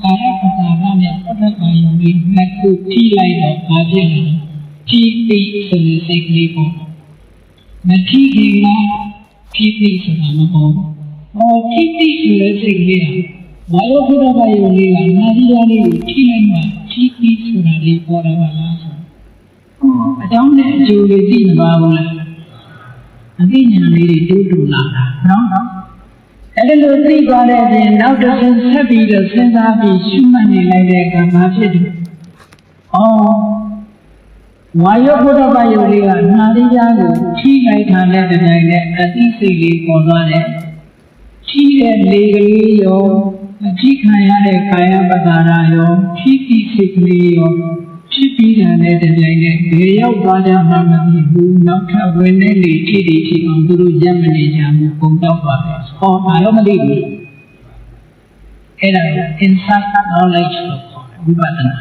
ကာယပထမနဲ့ပထမယောလေးနှစ်ခုထိလိုက်တော့ဘာဖြစ်လဲထိပြီးဆိုတဲ့စိတ်ကလေးပေါ့မထိခင်ကထိတိဆိုတာမဟုတ်ဘူးထိတိဆိုတဲ့စိတ်ကလေးကဘာလို့ဘုရားဘာယောလေးကနာရီယာလေးကိုထိလိုက်မှထိတိဆိုတာလေးပေါ်တာပါလားဆိုအကြောင်းနဲ့အကျိုးလေးသိမပါဘူးလားအသိဉာဏ်လေးတွေတိုးတူလာတာနော်အဲ့ဒီလိုသိသွားတဲ့အပြင်နောက်တစ်ဆင့်ဆက်ပြီးတော့စဉ်းစားပြီးရှုမှတ်နေလိုက်တဲ့အခါမှာဖြစ်တယ်ဝါယောဘုဒ္ဓဘာယောလေးကနာရီယာကိုထိလိုက်တာနဲ့တပြိုင်နက်အသိစိတ်လေးပေါ်သွားတယ်။ထိတဲ့လေကလေးရောအထိခံရတဲ့ကာယပဒါရရောထိတိစိတ်ကလေးရောဖြစ်ပြီးတာနဲ့တပြိုင်နက်ဘယ်ရောက်သွားကြမှမသိဘူး။နောက်ထပ်ဝင်နေလေထိတိထိအောင်သူတို့ရပ်မနေကြဘူးပုံတော့ပါပဲ။ဒါတော့မသိဘူး။အဲ့ဒါ insight knowledge လို့ခေါ်တယ်ဝိပဿနာ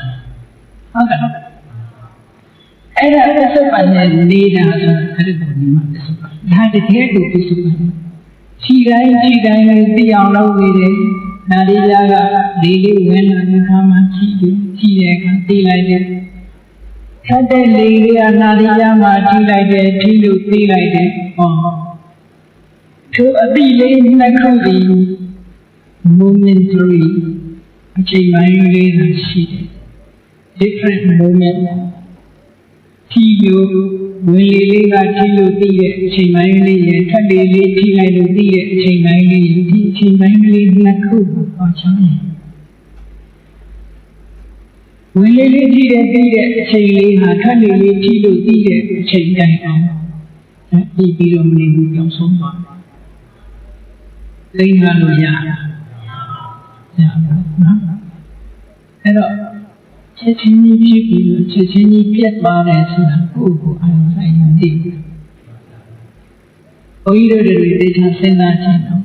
။ဟုတ်ကဲ့အဲ့ဒါပစ္စုပ္ပန်နဲ့နေတာဆိုအဲ့ဒီပုံမှာပစ္စုပ္ပန်ဒါတကယ်ကိုပစ္စုပ္ပန်ခြိတိုင်းလေးသိအောင်လုပ်နေတယ်နာရီယာကလေးဝင်လာတဲ့အခါမှာခြိတဲ့အခါသိလိုက်တယ်ထပ်တဲ့လေးကနာရီယာမှာထိလိုက်တယ်ထိလို့သိလိုက်တယ်သူအတိလေးနှစ်ခုဒီ momentary အချိန်ပိုင်းလေးရှိတယ် different moment Tiyo, Williga Tilo Tia, Chimaili, Tadili, Tia, Chimaili, Naku, or China. Willi Tia, Chili, Tadili, Tilo Tia, China. That be only your soma. They are no yard. Hello. Checheni people, Checheni get bars, who I did. Oido de data senatino.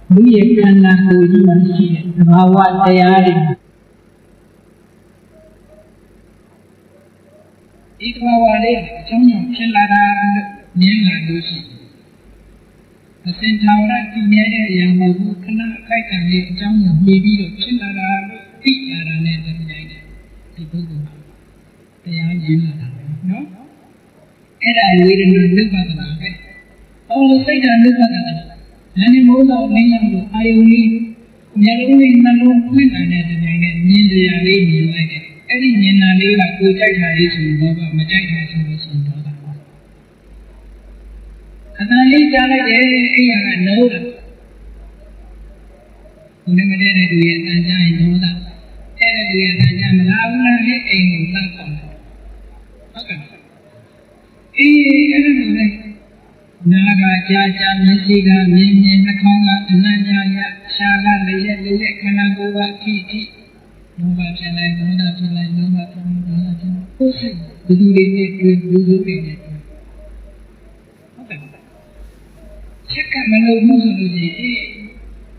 We cannot go even see about what they are in. It was a Johnny Chilada Nila Lucy. The Centaur to Nere Yamu cannot like a Johnny Baby of Chilada. People go. They are no? And I waited to live at the market. All the state and live at the any more of me, I only narrowly know when I had and neither are lady like it. Any Nina Lila could take her is in Boba, Majaka was in Boba. And I laid down at I know that. Whenever I do it, and I know that. Naga Jaja Nisiga, Nini, Nakonga, Nanya, Shaga, Lele, Kanagoa, Kiki, Nova Chile, Nova Chile, Nova Chile, who do they need to do it? Check out my little Muslim.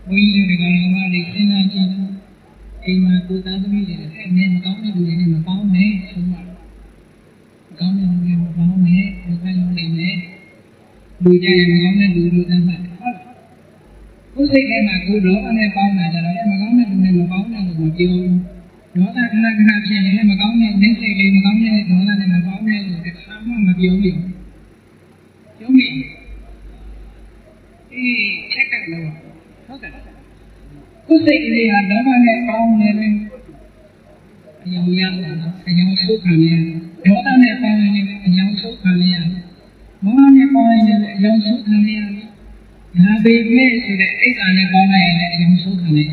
We do the Ganawadi, Sinaji. Mà cô ta có biết là nên có cái điều này mà báo mẹ xong rồi có nên mà báo mẹ được hay không này mẹ đuôi trai mà có nên đuôi ta phải cô thấy cái mà cô đỡ anh em bao này cho đó mà có nên mà báo này mà kêu đó ta cái nào chuyện này mà có nên đến xây đi mà có nên đó là này mà báo này rồi cái sao mà kêu gì chắc chắn là không cần cô thấy cái là đó mà nghe con này lên nhau số khả này đó ta nghe con này nhau số khả này mà nghe con này nhau số khả này nhà bên mẹ thì để cái này con này nhau số khả này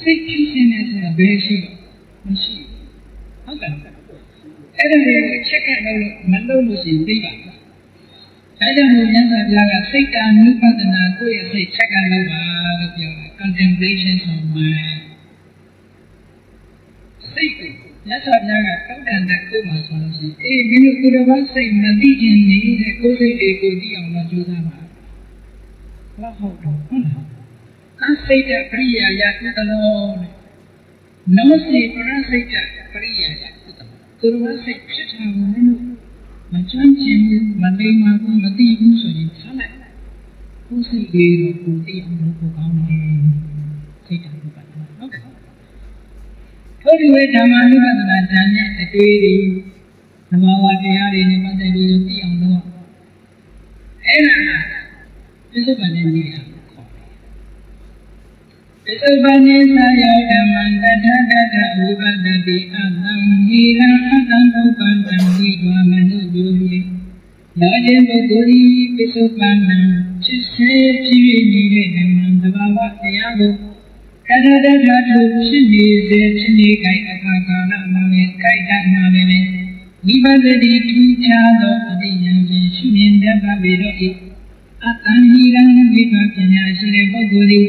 xây chi thế này là bé gì không cần cái này chắc là mình đâu có gì đi cả cái đó mình nhận ra là xây cả nước phát triển là cô ấy xây chắc là và contemplation of mind. Say, that's what I got. And that good was one of the. When you could have said, Nadijan need a good day on the Judama. What hold on? I say that Priya Yakut alone. No say for us, say that Priya Yakut. Could have said, Chitam, my chanting, my name, my Madi, so you tell it. Who say, who did not go on? How do we come on with that Janet, the baby? The Mawa, they are in what they will see on the wall. This is what they need. This is what they say, and that over the day of them, he ran open and we go and do you. Large Bogori, this is one, just say, she needed and the Bawa, the Yago. Canada to Chini, Chini, Kaikakana, Kaitana, Nibadi, Chado, the Yanshin, the Babido, Atanhiran, Vikakina, Bogori,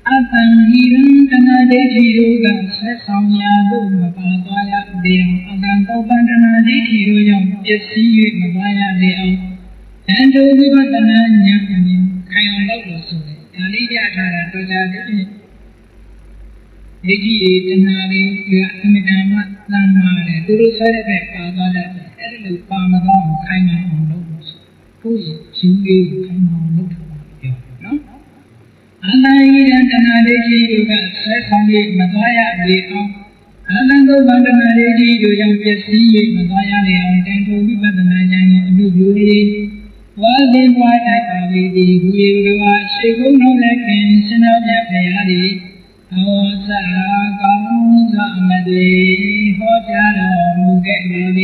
Atanhiran, Canada, Yoga, Sasonia, Mabaya, the Adanto Bandana, the Hero, just see you, Mabaya, the and over the Nanya, Kayan Lotus, Alidia, Tara, Digi Tanari, Amidama, Lamare, Guru Sarate, Pagada, Edible Parmesan, Kaima on Lotus. Who is Chingi, Kaima on Lotus? No? Anai and Tanari, you got Sesame, Mazaya, Leo. Anango Bandanari, you young Jesse, Mazaya, Leo, and to be better than young Beauty. While they white at Avidi, who you are, she will not let him, Sinada, Payadi. Hãy subscribe cho kênh Ghiền Mì Gõ để không bỏ lỡ những video hấp dẫn.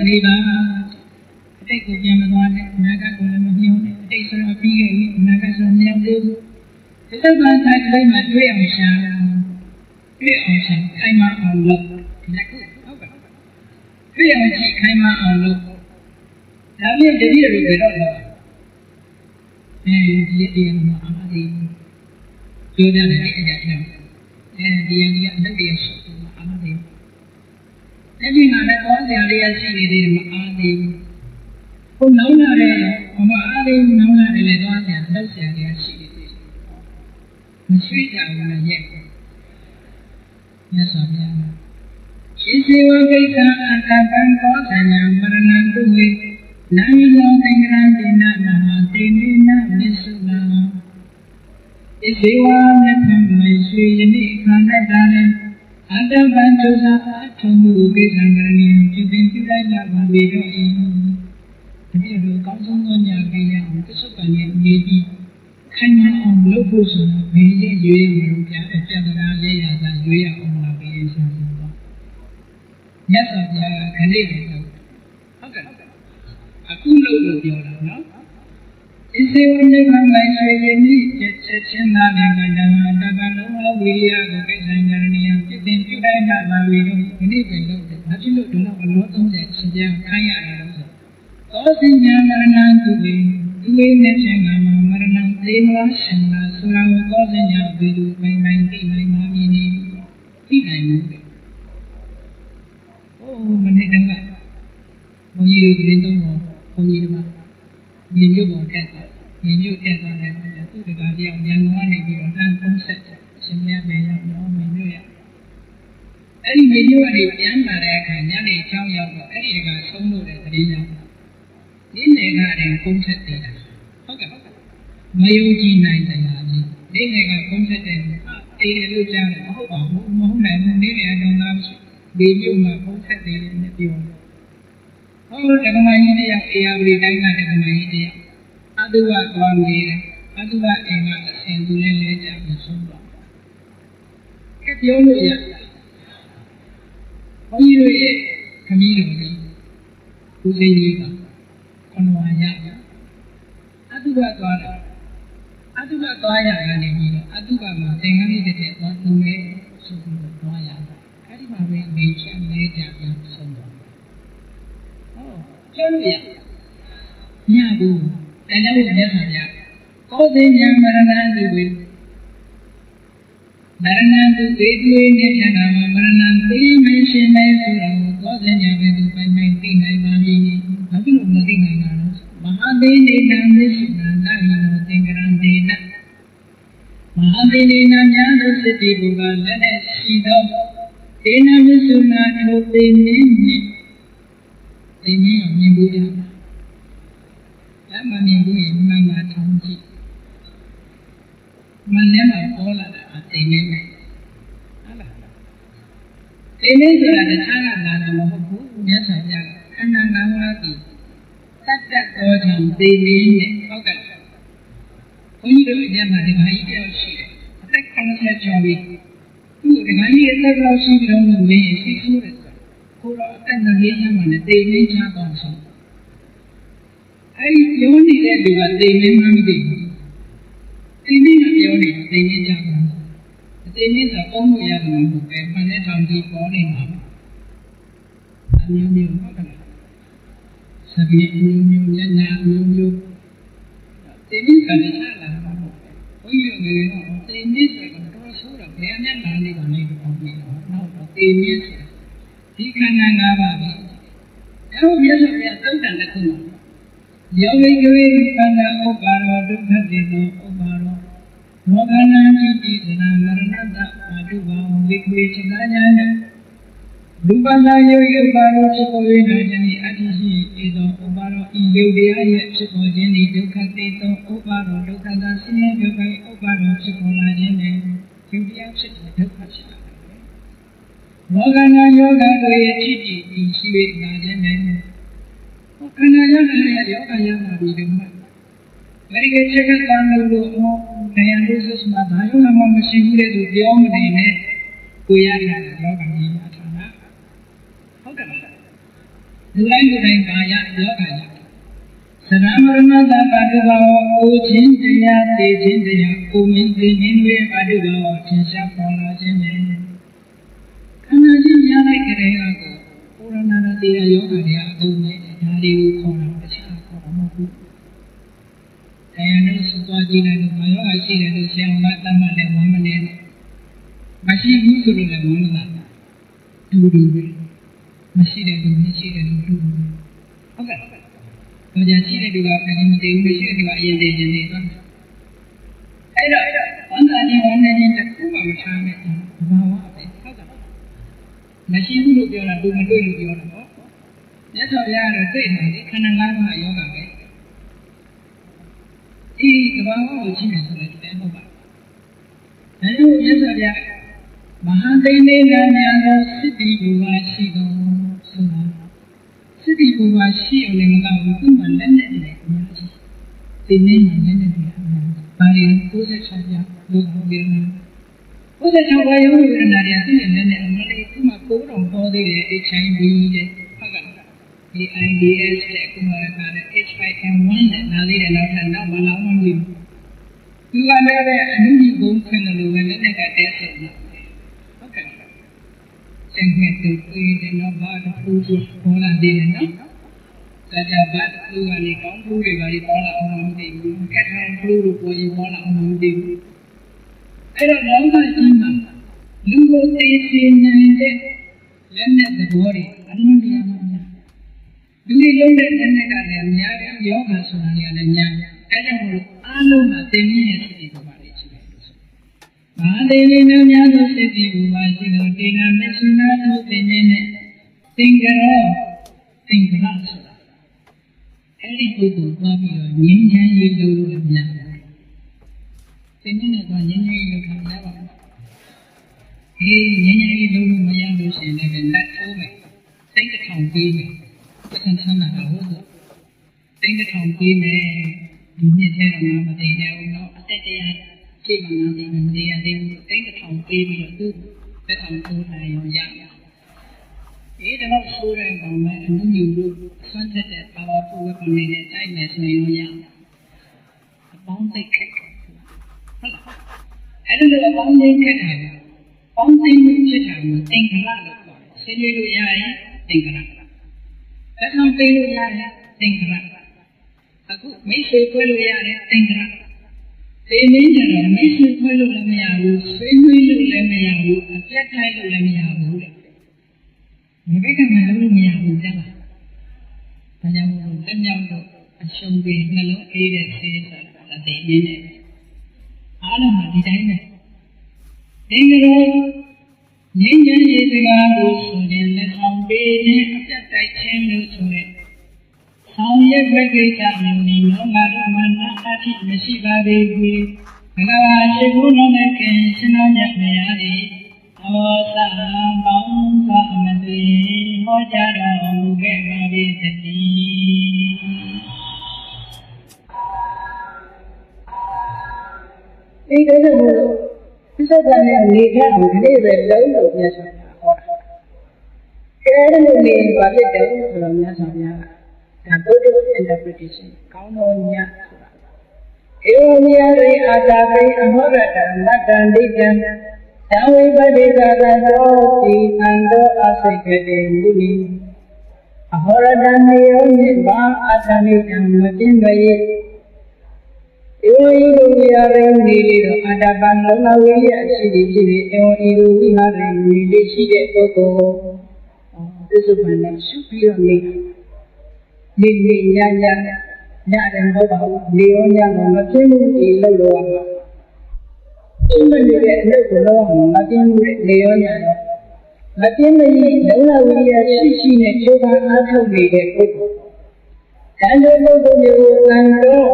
နေပါအတိတ်ကိုပြန်မသွားနဲ့အနာဂတ်ကိုလည်းမမြင်နဲ့အတိတ်ဆိုတော့ပြီးခဲ့ပြီအနာဂတ်ဆိုမရောက်သေးဘူးဒီလိုမှသာတိုင်းမှာတွေ့အောင်ရှာတွေ့အောင်ရှာခိုင်းမအောင်လုပ်ဒီလက်ခုဟုတ်ကဲ့တွေ့အောင်ကြည့်ခိုင်းမအောင်လုပ်ဒါပြည့်တတိယတွေပဲတော့ဒီတရားမှာအားဒီပြောကြတယ်အဲ့ဒါကြောင့်ဒီရည်အလုပ်တွေရှိတယ်အားဒီအဲ့ဒီမှာလည်းကောင်းစရာလေးရရှိနေသေးတယ်မအားသေးဘူးဟိုနောင်လာတယ်မအားသေးဘူးနောင်လာတယ်လည်းကောင်းစရာလုပ်စရာလေးရှိနေသေးတယ်မရှိကြဘူးလည်းရဲ့မြတ်စွာဘုရားရှင်စေဝကိစ္စအတပံကောသညာမရဏတုဝေနာယိယောသင်္ကရတိနမဟာတိနိနမစ္ဆုနာဣဇေဝနထမေရွှေယနေ့ခန္ဓာတာနဲ့အတပံဒုသာအထုံမှုကိစ္စံကရဏီပြုပင်ပြုလိုက်ကြပါလေတော့၏ဒီလိုကောင်းဆုံးသောညာကိရအောင်သစ္စုပ္ပန်ရဲ့နေပြီးခိုင်မာအောင်လုပ်ဖို့ဆိုတာဘယ်ရဲ့ရွေးရမလို့ပြအပြတ်တရားလေးရတာရွေးရအောင်လာပြီးရရှာဆိုတော့မြတ်စွာဘုရားကခဏလေးလုပ်ဟုတ်ကဲ့အခုလုပ်လို့ပြောတာနော်ဣသေဝနိဗ္ဗာန်မိုင်းရွှေရည်နိချက်ချင်းသာနဲ့ကဓမ္မတပ္ပလုံးဝဝိရိယကိုကိစ္စံကြရဏီယပြည့်တင်ပြုလိုက်တာပါပြီလို့ဒီနေ့ပဲလုပ်တယ်ဘာဖြစ်လို့ဒီလောက်အလော30ရှင်ပြန်ခိုင်းရတာလဲဆိုသောစိညာမရဏတုဝေဒီလေးနဲ့ချင်းကမှာမရဏသေမလားရှင်လားဆိုတာကိုသောစိညာဘယ်လိုပိုင်ပိုင်သိနိုင်မှာမြင်နေသိနိုင်မှုပဲမနေ့ကဘုန်းကြီးတွေကတော့ဘုန်းကြီးတွေမြေမြုပ်ပေါ်တက်တယ်မြေမြုပ်တက်သွားတယ်သူ့တကားပြောင်းရန်ကုန်ကနေပြီးတော့တန်း30ရှင်များပဲရောက်တော့မြေမြုပ်ရအဲ့ဒီမြေမြုပ်ကနေပြန်လာတဲ့အခါညနေ6ရောက်တော့အဲ့ဒီတကားဆုံးလို့တဲ့တရင်ရောက်ဒီနေကတည်းက30တည်တာဟုတ်ကဲ့မယုံကြည်နိုင်တရားကြီးဒီနေက30တဲ့အေးတယ်လို့ကြားတယ်မဟုတ်ပါဘူးမဟုတ်နိုင်ဘူးနေနေအတော်သားမရှိဒီမြို့မှာ30တည်တယ်နဲ့ပြောဟုတ်တယ်ဓမ္မကြီးတရားအေယာဝတီတိုင်းကဓမ္မကြီးတရားအတုဝသွားနေတယ်အတုဝအိမ်ကအစဉ်သူလေးလဲကြပြီးဆုံးသွားကဲပြောလို့ရဘုန်းကြီးတို့ရဲ့ခမည်းတော်ကြီးဦးစိန်ကြီးကခဏဝါရအတုဝသွားတာအတုဝသွားရကနေပြီးတော့အတုဝမှာသင်္ကန်းလေးတစ်ထည့်သွားသုံးမယ်ဆိုပြီးတော့သွားရတာအဲ့ဒီမှာပဲနေချက်လဲကြပြီးဆုံးသွားကျမ်းရညဘူးတန်တဲ့မြတ်စွာဘုရားကောသိဉာဏ်မရဏတုဝေမရဏတုသေသွေနဲ့ပြန်လာမှာမရဏသိမရှိမဲဆိုတော့ကောသိဉာဏ်ပဲသူပိုင်ပိုင်သိနိုင်ပါပြီဘာဖြစ်လို့မသိနိုင်တာလဲမဟာသေနေနံသစ္စာနာဟိနောသင်္ကရံဒေနမဟာသေနေနံများသောစိတ္တိဘုရားလက်နဲ့ရှိသောဒေနမစ္ဆုနာထိုသိနေနှင့်သိနေအောင်မြင်ဘူးလားအဲ့မမြင်ဘူးရင်မှန်မှထောင်းကြည့်မနဲ့မှာပေါ်လာတာသိနေမယ်ဟုတ်လားသိနေဆိုတာတခြားကလာတာမဟုတ်ဘူးမြတ်စွာဘုရားခန္ဓာ၅ပါးပြီးတတ်တတ်တော်ကြောင့်သိနေနဲ့ဟုတ်ကဲ့ဘုန်းကြီးတို့အကျဉ်းမှာဒီမှာကြီးတယောက်ရှိတယ်အသက်90ကျော်ပြီသူ့ဒီမှာကြီးအသက်လောက်ရှိပြီးတော့မင်းရှိဆိုးတယ်ကိုတော့အသက်20ကျမ်းမှာနဲ့တိမ်နေချတော့ဆုံးအဲဒီပြောနေတဲ့လူကတိမ်နေမှမသိဘူးတိမ်နေကပြောနေတိမ်နေချတော့တိမ်နေဆိုပုံလို့ရတယ်မဟုတ်ပဲမှန်တဲ့ထောင်ကြီးပေါ်နေမှာအမျိုးမျိုးဟုတ်ကဲ့စပင်းအမျိုးမျိုးညညာအမျိုးမျိုးတိမ်နေကလည်းချလာမှာမဟုတ်ပဲဘုန်းကြီးတို့ကတော့တိမ်နေဆိုတော့တော်ဆိုးတော့ဘယ်အမျက်လာနေပါလဲဒီပေါ့နေတော့နောက်တော့တိမ်နေဆိုဒီခန္ဓာ၅ပါးပဲအဲ့လိုမျိုးဆိုရင်သုံးတန်တဲ့ခုယောဂိကဝိခန္ဓာဥပါရောဒုက္ခတိသောဥပါရောမောဂနာတိတိသနာမရဏတအာတုဘာဝိကဝိစိကာညာနဲ့ဒုပနာယောဂိဥပါရောဖြစ်ပေါ်၍နိုင်ခြင်းအတ္တိရှိဧသောဥပါရောဤယုတ်တရားရဲ့ဖြစ်ပေါ်ခြင်းဤဒုက္ခတိသောဥပါရောဒုက္ခသာဆင်းရဲဒုက္ခဥပါရောဖြစ်ပေါ်လာခြင်းနဲ့ယုတ်တရားဖြစ်တဲ့ဒုက္ခဖြစ်တာမောဂနာယောဂကိုရဲ့ဖြစ်တည်ပြီးရှိရလာခြင်းနဲ့ခန္ဓာယောဂရဲ့ယောဂရမှာဒီလိုမှမရိကချက်ကတန်လို့တရားလို့ဆိုမှဘာယောဂမှမရှိဘူးလေသူပြောမနေနဲ့ကိုရတာယောဂကြီးအထာနာဟုတ်ကဲ့ပါ လူတိုင်းပါရယောဂါရသရမရဏသပါတုဘောအိုချင်းတရားသိချင်းတရားကိုမင်းသိမင်းတွေပါတုဘောသင်္ချာပေါ်လာခြင်းနဲ့ခန္ဓာချင်းရလိုက်ကြတဲ့အခါကိုပူရဏနာတိယောဂါတွေအကုန်နဲ့ဒါတွေကိုခေါ်တာတခြားခေါ်တာမဟုတ်ဘူး။တရားတို့စုသွားကြည့်လိုက်လို့မယောဂါရှိတယ်လို့ဆရာကတတ်မှတ်တယ်ဝမ်းမနေနဲ့မရှိဘူးဆိုလို့လည်းဝမ်းမလာတူတူပဲမရှိတယ်လို့မရှိတယ်လို့တူတူဟုတ်ကဲ့တော့ကြာရှိတဲ့လူကလည်းမတည်ဘူးမရှိတဲ့လူကအရင်တည်းချင်းနေသွားအဲ့တော့ဝမ်းသာခြင်းဝမ်းနေခြင်းတစ်ခုမှမထားနဲ့ဘာဝပဲဟုတ်ကဲ့မရှိဘူးလို့ပြောတာသူမတွေ့လို့ပြောတာပေါ့မြတ်စွာဘုရားကတော့သိတယ်လေခန္ဓာ၅ပါးယောဂပဲဒီကဘာဝကိုကြည့်မယ်ဆိုတော့တဲ့ဟုတ်ပါဒါကြောင့်မြတ်စွာဘုရားမဟာသိနေကများသောစိတ္တိဘူဝါရှိတော်ဆိုတာစိတ္တိဘူဝါရှိအောင်လည်းမကောင်းဘူးသူ့မှာလက်နဲ့လည်းအများကြီးသိနေမှာလက်နဲ့လည်းအများကြီးဘာတွေ96ပြလို့ပြောနေ96ပါးရုပ်ရနာတွေသူ့ရဲ့လက်နဲ့အမှန်တည်းသူ့မှာပိုးတော်ပေါ်သေးတယ် HIV တဲ့ဟုတ်ကဲ့ဒီ AIDS တဲ့ကုမာရကလည်း H5N1 နဲ့နားလေးတဲ့နောက်ထပ်နောက်မလောက်မှမသိဘူးသူကလည်းအနုကြီးဘုံခွင့်လို့ပဲလက်နဲ့ကတဲဆိုတော့ဟုတ်ကဲ့ကျန်တဲ့သူတွေတော့ဘာလို့ပေါ်လာသေးတယ်နော်ဒါကြဘာလို့ကနေကောင်းဘူးတွေပါပေါ်လာအောင်မသိဘူးကက်ထန်ဘလူးလို့ပေါ်ရင်ပေါ်လာအောင်မသိဘူးအဲ့တော့လောကကြီးမှာလူကိုသိစေနိုင်တဲ့လက်နဲ့သဘောတွေအလုံးတရားမှများလူတွေလုံးတဲ့လက်နဲ့ကလည်းအများကြီးယောဂဆိုတာတွေကလည်းများအဲ့ကြောင့်မို့အားလုံးကသင်မြင့်ရဲ့စိတ်တွေပါလေရှိတယ်လို့ဆိုမဟာဒေဝီများများသောစိတ်တွေပါရှိတော်ဒေနာမေဆုနာသောသင်မြင့်နဲ့သင်္ကရောသင်္ကရဆိုတာအဲ့ဒီပုဂ္ဂိုလ်သွားပြီးတော့ငြိမ်းချမ်းရေးလို့လည်းများတယ်သင်မြင့်နဲ့သွားငြိမ်းချမ်းရေးလို့ခံရပါဘူးအေးငြိမ်းချမ်းရေးလို့မရလို့ရှိရင်လည်းလက်ထိုးမယ်စိတ်တစ်ထောင်ပေးမယ်ပတ်စံချမ်းသာတာဟုတ်ဆိုစိတ်တစ်ထောင်ပေးမယ်ဒီနှစ်ထဲတော့မသိတယ်ဘူးเนาะအသက်တရားကြည့်မှမသိဘူးမသိရသေးဘူးစိတ်တစ်ထောင်ပေးပြီးတော့သူ့သက်ထောင်ထိုးနိုင်ရောရမှာအေးတော့ဆိုးတဲ့ကောင်မဲ့အမှုညူလို့ဆွမ်းသက်တဲ့ပါဝါပူဝဲပုံနေနဲ့တိုက်မယ်ဆိုရင်ရောရမှာအပေါင်းသိခက်ဟုတ်လားအဲ့ဒီလိုအပေါင်းသိခက်တယ်ပေါင်းသိမှုဖြစ်တာကိုသင်္ခရလို့ခေါ်တယ်ဆင်းရဲလို့ရရင်သင်္ခရလက်ဆောင်ပေးလို့ရတယ်သင်္ခရအခုမိတ်ဆွေခွဲလို့ရတယ်သင်္ခရဒီနည်းကျတော့မိတ်ဆွေခွဲလို့လည်းမရဘူးဆွေးနွေးလို့လည်းမရဘူးအပြတ်ထိုက်လို့လည်းမရဘူးတဲ့ဒီဘက်ကမှလို့မရဘူးတဲ့ဒါကြောင့်မို့လက်မြောက်တော့အရှုံးပေးနှလုံးအေးတဲ့ဆေးဆိုတာအသိနေတယ်အားလုံးကဒီတိုင်းပဲသင်္ကရောငြိမ်းချမ်းရေးစကားကိုဆိုရင်လက်ဆောင်ပေးခြင်းအပြတ်တိုက်ခြင်းလို့ဆိုတဲ့ဆောင်ရွက်မဲ့ကိစ္စမျိုးนี้လောကတို့မှာနာအထိမရှိပါသေးဘူး။ဘဂဝါရှိခိုးလုံးနဲ့ခင်ရှင်တော်မြတ်မြတ်သည်ဟောစာပေါင်းသာမသိဟောကြားတော်မူခဲ့ပါ၏တည်း။ဒီလိုမျိုးဒီစကားနဲ့နေခဲ့အောင်ဒီလိုပဲလုံးလို့မြတ်စွာဘုရားဟောတာ။အဲဒီလိုနေပါဖြစ်တယ်ဆိုတော့မြတ်စွာဘုရားဒါ Buddhist interpretation ကောင်းတော်ညဆိုတာ။ဧဝံမြာရိအာတာပိအဟောရတမတ္တံဒိဋ္ဌံသံဝိပတိကာရတောတိအန္တောအစိကတိမုနိအဟောရတမေယောနိဗ္ဗာအတ္တနိတံမတိမယေဧဝံဤလူဝိဟာရိနေလေတော့အတ္တပံလုံးလဝိယရှိသည်ဖြစ်ပြီးဧဝံဤလူဝိဟာရိနေလေရှိတဲ့ပုဂ္ဂိုလ်သစ္စုပ္ပန်နဲ့ရှုပြီးတော့နေညတယ်မဟုတ်ပါဘူးနေရောညတော့မပြင်းဘူးဒီလောက်တော့ပါရှင်းမနေတဲ့အလုပ်ကိုတော့မပြင်းဘူးနေရောညတော့မပြင်းမကြီးလုံးလဝိယရှိနဲ့ကျိုးပန်းအားထုတ်နေတဲ့ပုဂ္ဂိုလ်ဒါလိုပုဂ္ဂိုလ်မျိုးကံတော့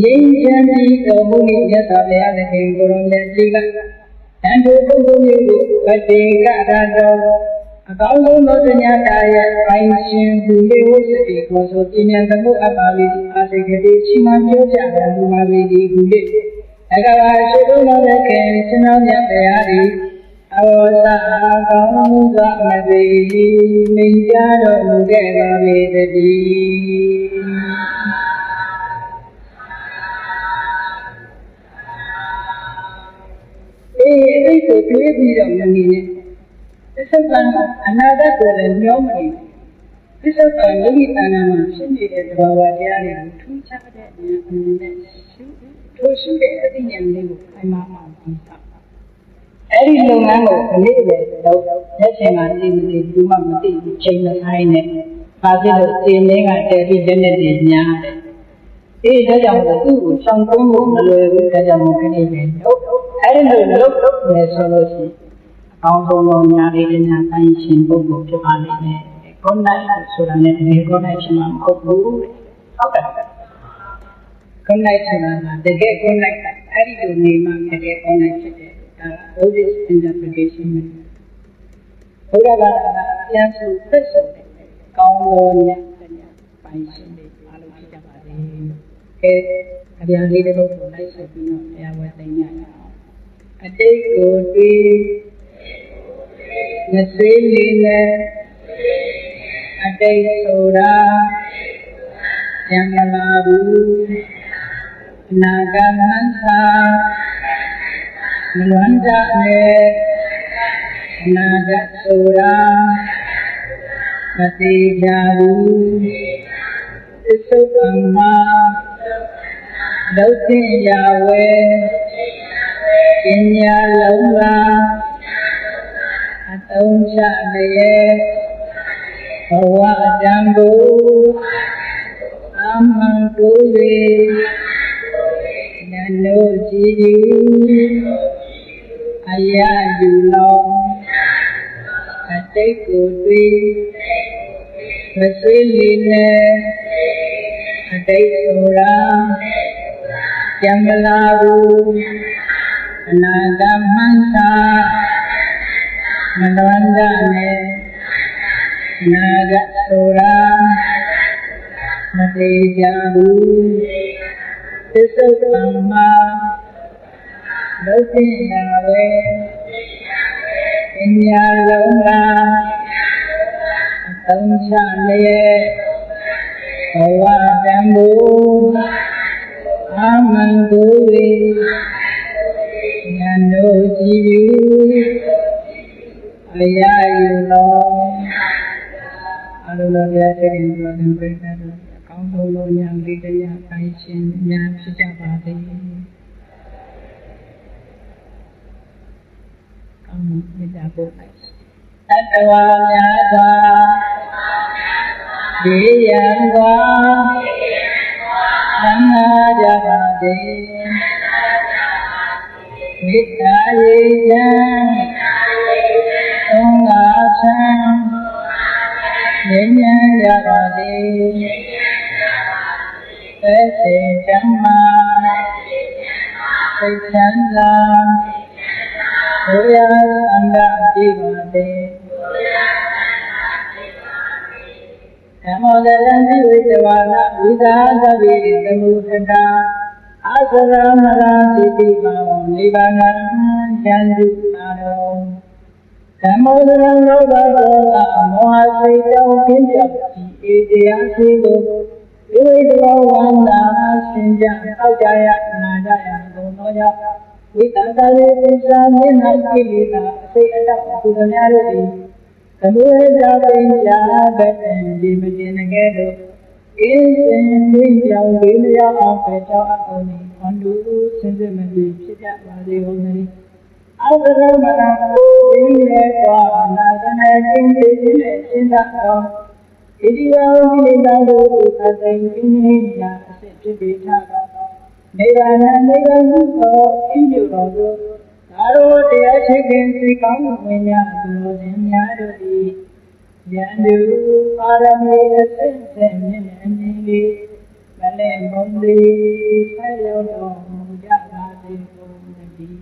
ငြိမ်းချမ်းပြီးတော်မူ၏မြတ်စွာဘုရားသခင်ကိုယ်တော်မြတ်ကြီးကတန်ဖိုးပုဂ္ဂိုလ်မျိုးကိုဗတေကရာတော်အကောင်းဆုံးသောတရားရဲ့ပိုင်ရှင်သူလေးဝိသတိကိုဆိုပြညာသမှုအပ္ပါလိအာသိကတိရှိမှပြောပြတော်မူပါ၏ဒီခုလေးအကဘာရှိသောသောခင်ရှင်တော်မြတ်တရားသည်အ အောသာကောင်းမှုသောမသိမိကြတော်မူခဲ့ပါပေတည်းအဲ့ဒီကိုတွေးပြီးတော့မနေနဲ့သစ္စာကအနာဂတ်ကိုလည်းမျောမနေသစ္စာကမိမိတဏ္ဍာမှာဖြစ်နေတဲ့သဘာဝတရားတွေကိုထူးခြားတဲ့ဉာဏ်နဲ့ထိုးရှုတဲ့အသိဉာဏ်လေးကိုခိုင်မာအောင်ပြီးတာအဲ့ဒီလုပ်ငန်းကိုခလေးပဲတော့လက်ရှင်ကသိမသိဘူးမှမသိဘူးချိန်မဆိုင်နဲ့ဘာဖြစ်လို့ခြေနှင်းကတဲပြီးလက်နဲ့ညညာတယ်ဒါကြောင့်သူ့ကိုဆောင်သုံးဖို့မလွယ်ဘူးဒါကြောင့်ခလေးပဲတော့အဲ့ဒီလိုလုပ်မယ်ဆိုလို့ရှိရင်အကောင်းဆုံးသောညာလေးနဲ့ညာတိုင်းရှင်ပုဂ္ဂိုလ်ဖြစ်ပါလိမ့်မယ်ကိုယ်နိုင်ဆိုတာနဲ့ဒီကိုယ်နိုင်ရှင်မှာမဟုတ်ဘူးဟုတ်ကဲ့ကိုယ်နိုင်ဆိုတာတကယ်ကိုယ်နိုင်အဲ့ဒီလိုနေမှတကယ်ကိုယ်နိုင်ဖြစ်တယ်ဒါ Buddhist interpretation ဘုရားဘာသာပြန်ဆိုသက်ဆုံးတယ်ကောင်းသောဉာဏ်ပိုင်းရှင်တွေအားလုံးဖြစ်ကြပါစေ။အဗျာလေးတစ်ခုကိုလိုက်ဆက်ပြီးတော့ဘုရားဝတ်သိညရအောင်။အတိတ်ကိုတွေ့မစေးနေနဲ့အတိတ်ဆိုတာဉာဏ်မလာဘူးအနာဂတ်မှန်သာမလွန်ကြနဲ့အနာဂတ်ဆိုတာမသိကြဘူးသစ္စုပ္ပန်မှာလောက်သိရဝဲပညာလုံးလားအသုံးချလျက်ဘဝတံကိုအမှန်ကို၍နနိုးကြည်ယူအရာယူလောအတိတ်ကိုတွေ့မဆွေးလီနဲ့အတိတ်ဆိုတာကြံမလာဘူးအနာဂတ်မှန်သာမလွန်ကြနဲ့အနာဂတ်ဆိုတာမသိကြဘူးသစ္စုပ္ပန်မှာလောက်သိရဝဲပညာလုံးလားအသုံးချလျက်ဘဝတံကိုအမှန်ကိုဉာဏ်တို့ကြည်ယူအရာယူလောအလိုလိုပြတဲ့ဉာဏ်တော်တွေပြတဲ့ ကောင်းဆုံးသောဉာဏ်လေးတရားပိုင်းရှင်ဉာဏ်ဖြစ်ကြပါစေ။ကောင်းမြတ်တာပို့လိုက်။တတဝါများစွာဒီယံကွာသံဃာကြပါစေ။မေတ္တာရေချမ်းသုံးငါချမ်းဉာဏ်ဉာဏ်ကြပါစေ။သေစေချမ်းမာသိချမ်းသာဘုရားအန္တတိပါစေဓမ္မောဒရံဝိတဝါနာဝိသာသဗ္ဗေသမုထတာအာသရမရာတိတိပါဝံနိဗ္ဗာန်ဉာဏ်စုအာရောဓမ္မောဒရံလောဘဒေါသမောဟစိတ်တောင်းကင်းပြောက်ဤတရားစီကိုဒီဝိတဝဝန္တာရှင်ကြအောက်ကြရနာကြရဘုံတော်ကြောင့်ဝိတ္တတာရေပစ္စာမျက်နှာကိလေသာအစိတ်အတောက်ကုသများတို့သည်သမုဒ္ဒရာပင်ညာဘက်ဒီမတင်ငယ်တို့အင်းစင်ဝိကြောင့်ဒီမရအောင်ပဲကြောင့်အကုန်ဤခွန်တူစင်စစ်မပြီးဖြစ်ကြပါစေကုန်သတည်းအောက်ရမနာကိုဒီရဲ့ကွာနာကနေကင်းသိခြင်းနဲ့ရှင်းတာတော်ဣတိယဝိနိတံတို့အသိဉာဏ်ဉာဏ်အစစ်ဖြစ်ပြီးထားတာနေဗ္ဗာန်နိဗ္ဗာန်ကိုအင်းပြုတော်သို့သာရောတရားရှိခင်စိတ်ကောင်းဝိညာဉ်သူရှင်များတို့သည်ဉာဏ်သူပါရမီအစစ်စစ်မြင့်မြတ်လေးမလဲမုံလေးဆက်ရောက်တော်မူကြပါစေကုန်သတည်း